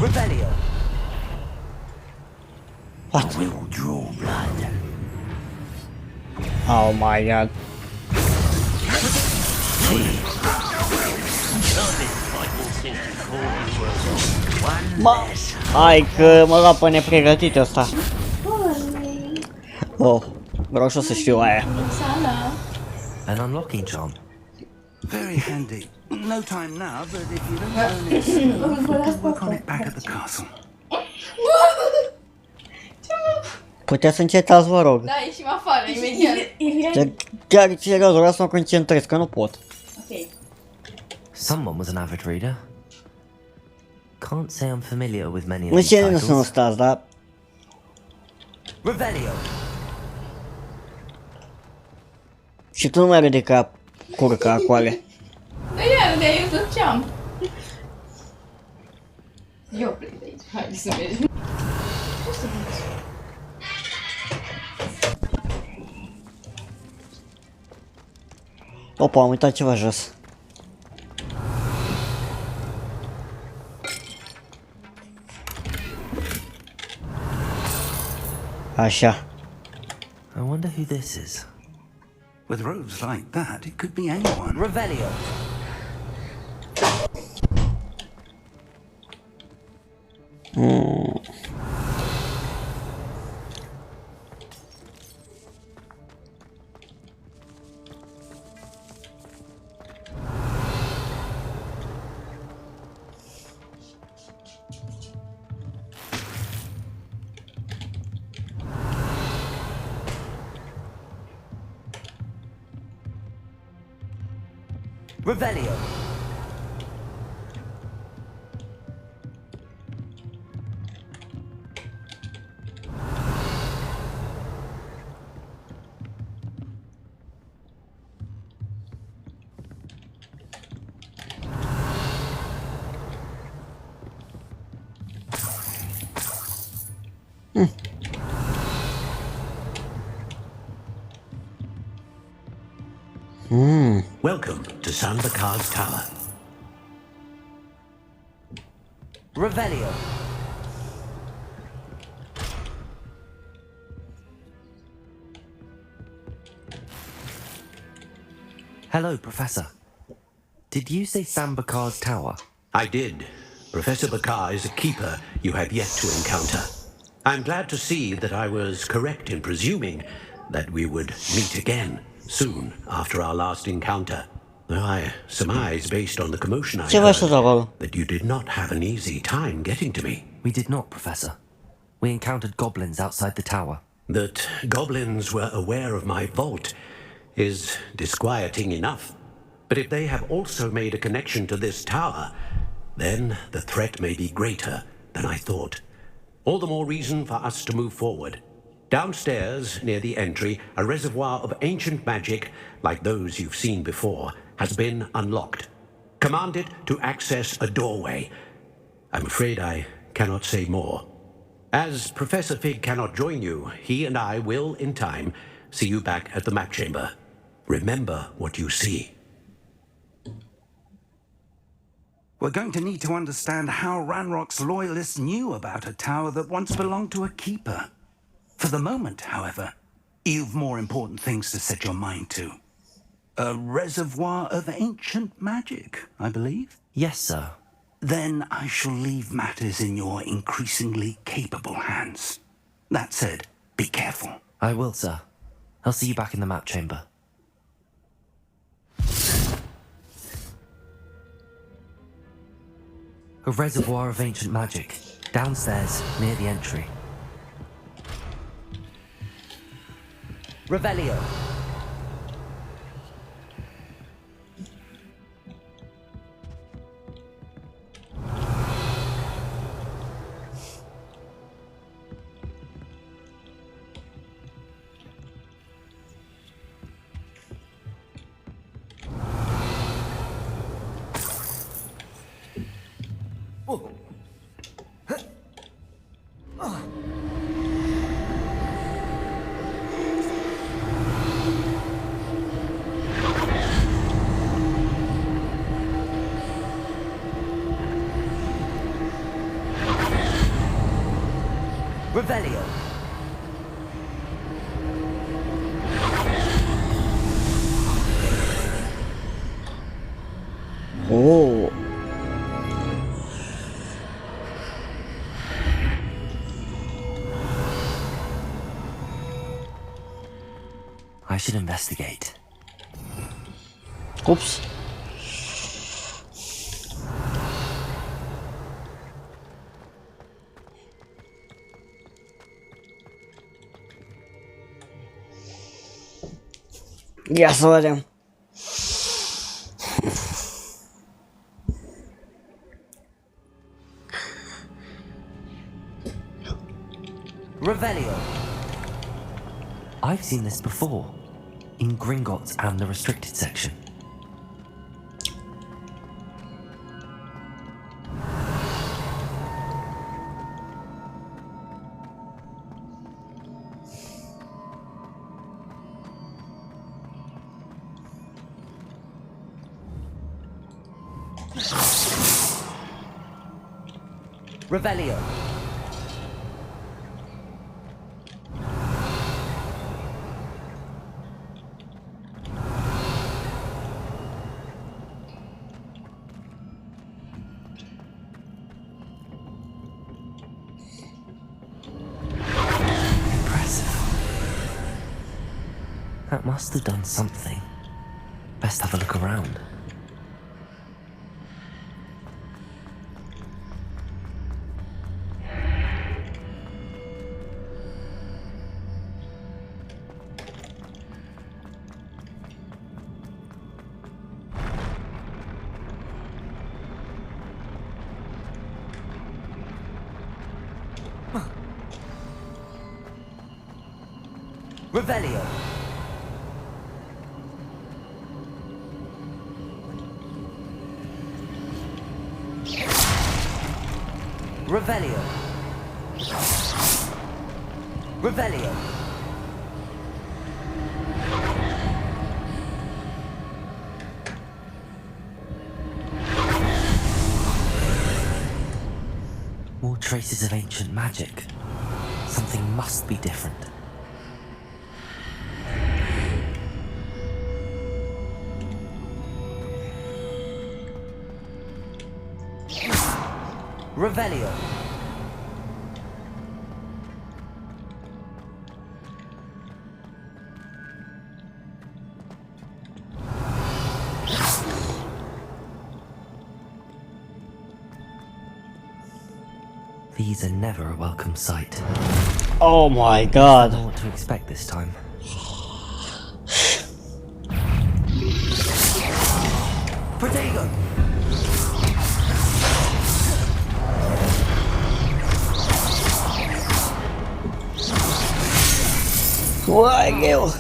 Revelio. What? Will draw blood. Oh my god. Hai că mă lua pe nepregătit ăsta. Oh, vreau și o să știu aia. An unlocking charm. Very handy. No time now, but if you don't own it, we can work on it back at the castle. Puteți să încetați, vă rog. Da, ieșim afară, imediat. Chiar serios, vreau să mă concentrez, că nu pot. Ok. Someone was an avid reader. Can't say I'm familiar with many of Nu these știu să nu titles. stați, dar... Revelio. Și tu nu mai ridica curca acolo. Da, iar, de-aia eu tot ce-am. Eu plec de aici, haide să mergem. Opa, am uitat ceva jos. Așa. I wonder who this is. With robes like that, it could be anyone. Revelio. Revelio. Welcome to Sanbakar's Tower. Revelio. Hello, Professor. Did you say Sambakar's Tower? I did. Professor Bakar is a keeper you have yet to encounter. I'm glad to see that I was correct in presuming that we would meet again soon after our last encounter. Though I surmise, based on the commotion I heard, that you did not have an easy time getting to me. We did not, Professor. We encountered goblins outside the tower. That goblins were aware of my vault is disquieting enough. But if they have also made a connection to this tower, then the threat may be greater than I thought. All the more reason for us to move forward. Downstairs, near the entry, a reservoir of ancient magic, like those you've seen before, has been unlocked. Commanded to access a doorway. I'm afraid I cannot say more. As Professor Fig cannot join you, he and I will, in time, see you back at the map chamber. Remember what you see. We're going to need to understand how Ranrock's loyalists knew about a tower that once belonged to a keeper. For the moment, however, you've more important things to set your mind to. A reservoir of ancient magic, I believe? Yes, sir. Then I shall leave matters in your increasingly capable hands. That said, be careful. I will, sir. I'll see you back in the map chamber. A reservoir of ancient magic, downstairs, near the entry. Revelio. Revelio. Oh. I should investigate. Oops. Ia să vedem. Revelio. I've seen this before, in Gringotts and the restricted section. Revelio. Impressive. That must have done something. Best have a look around. Revelio. Revelio. Revelio. traces of ancient magic. Something must be different. Revelio. These are never a welcome sight. Oh my god. I don't know what to expect this time. Protego! Uau!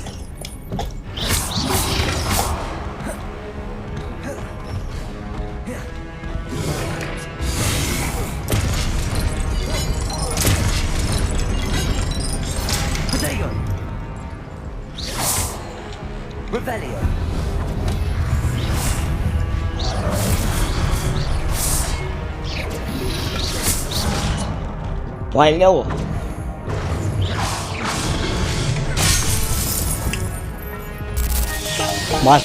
Protego! Revelio! Valeu! Mas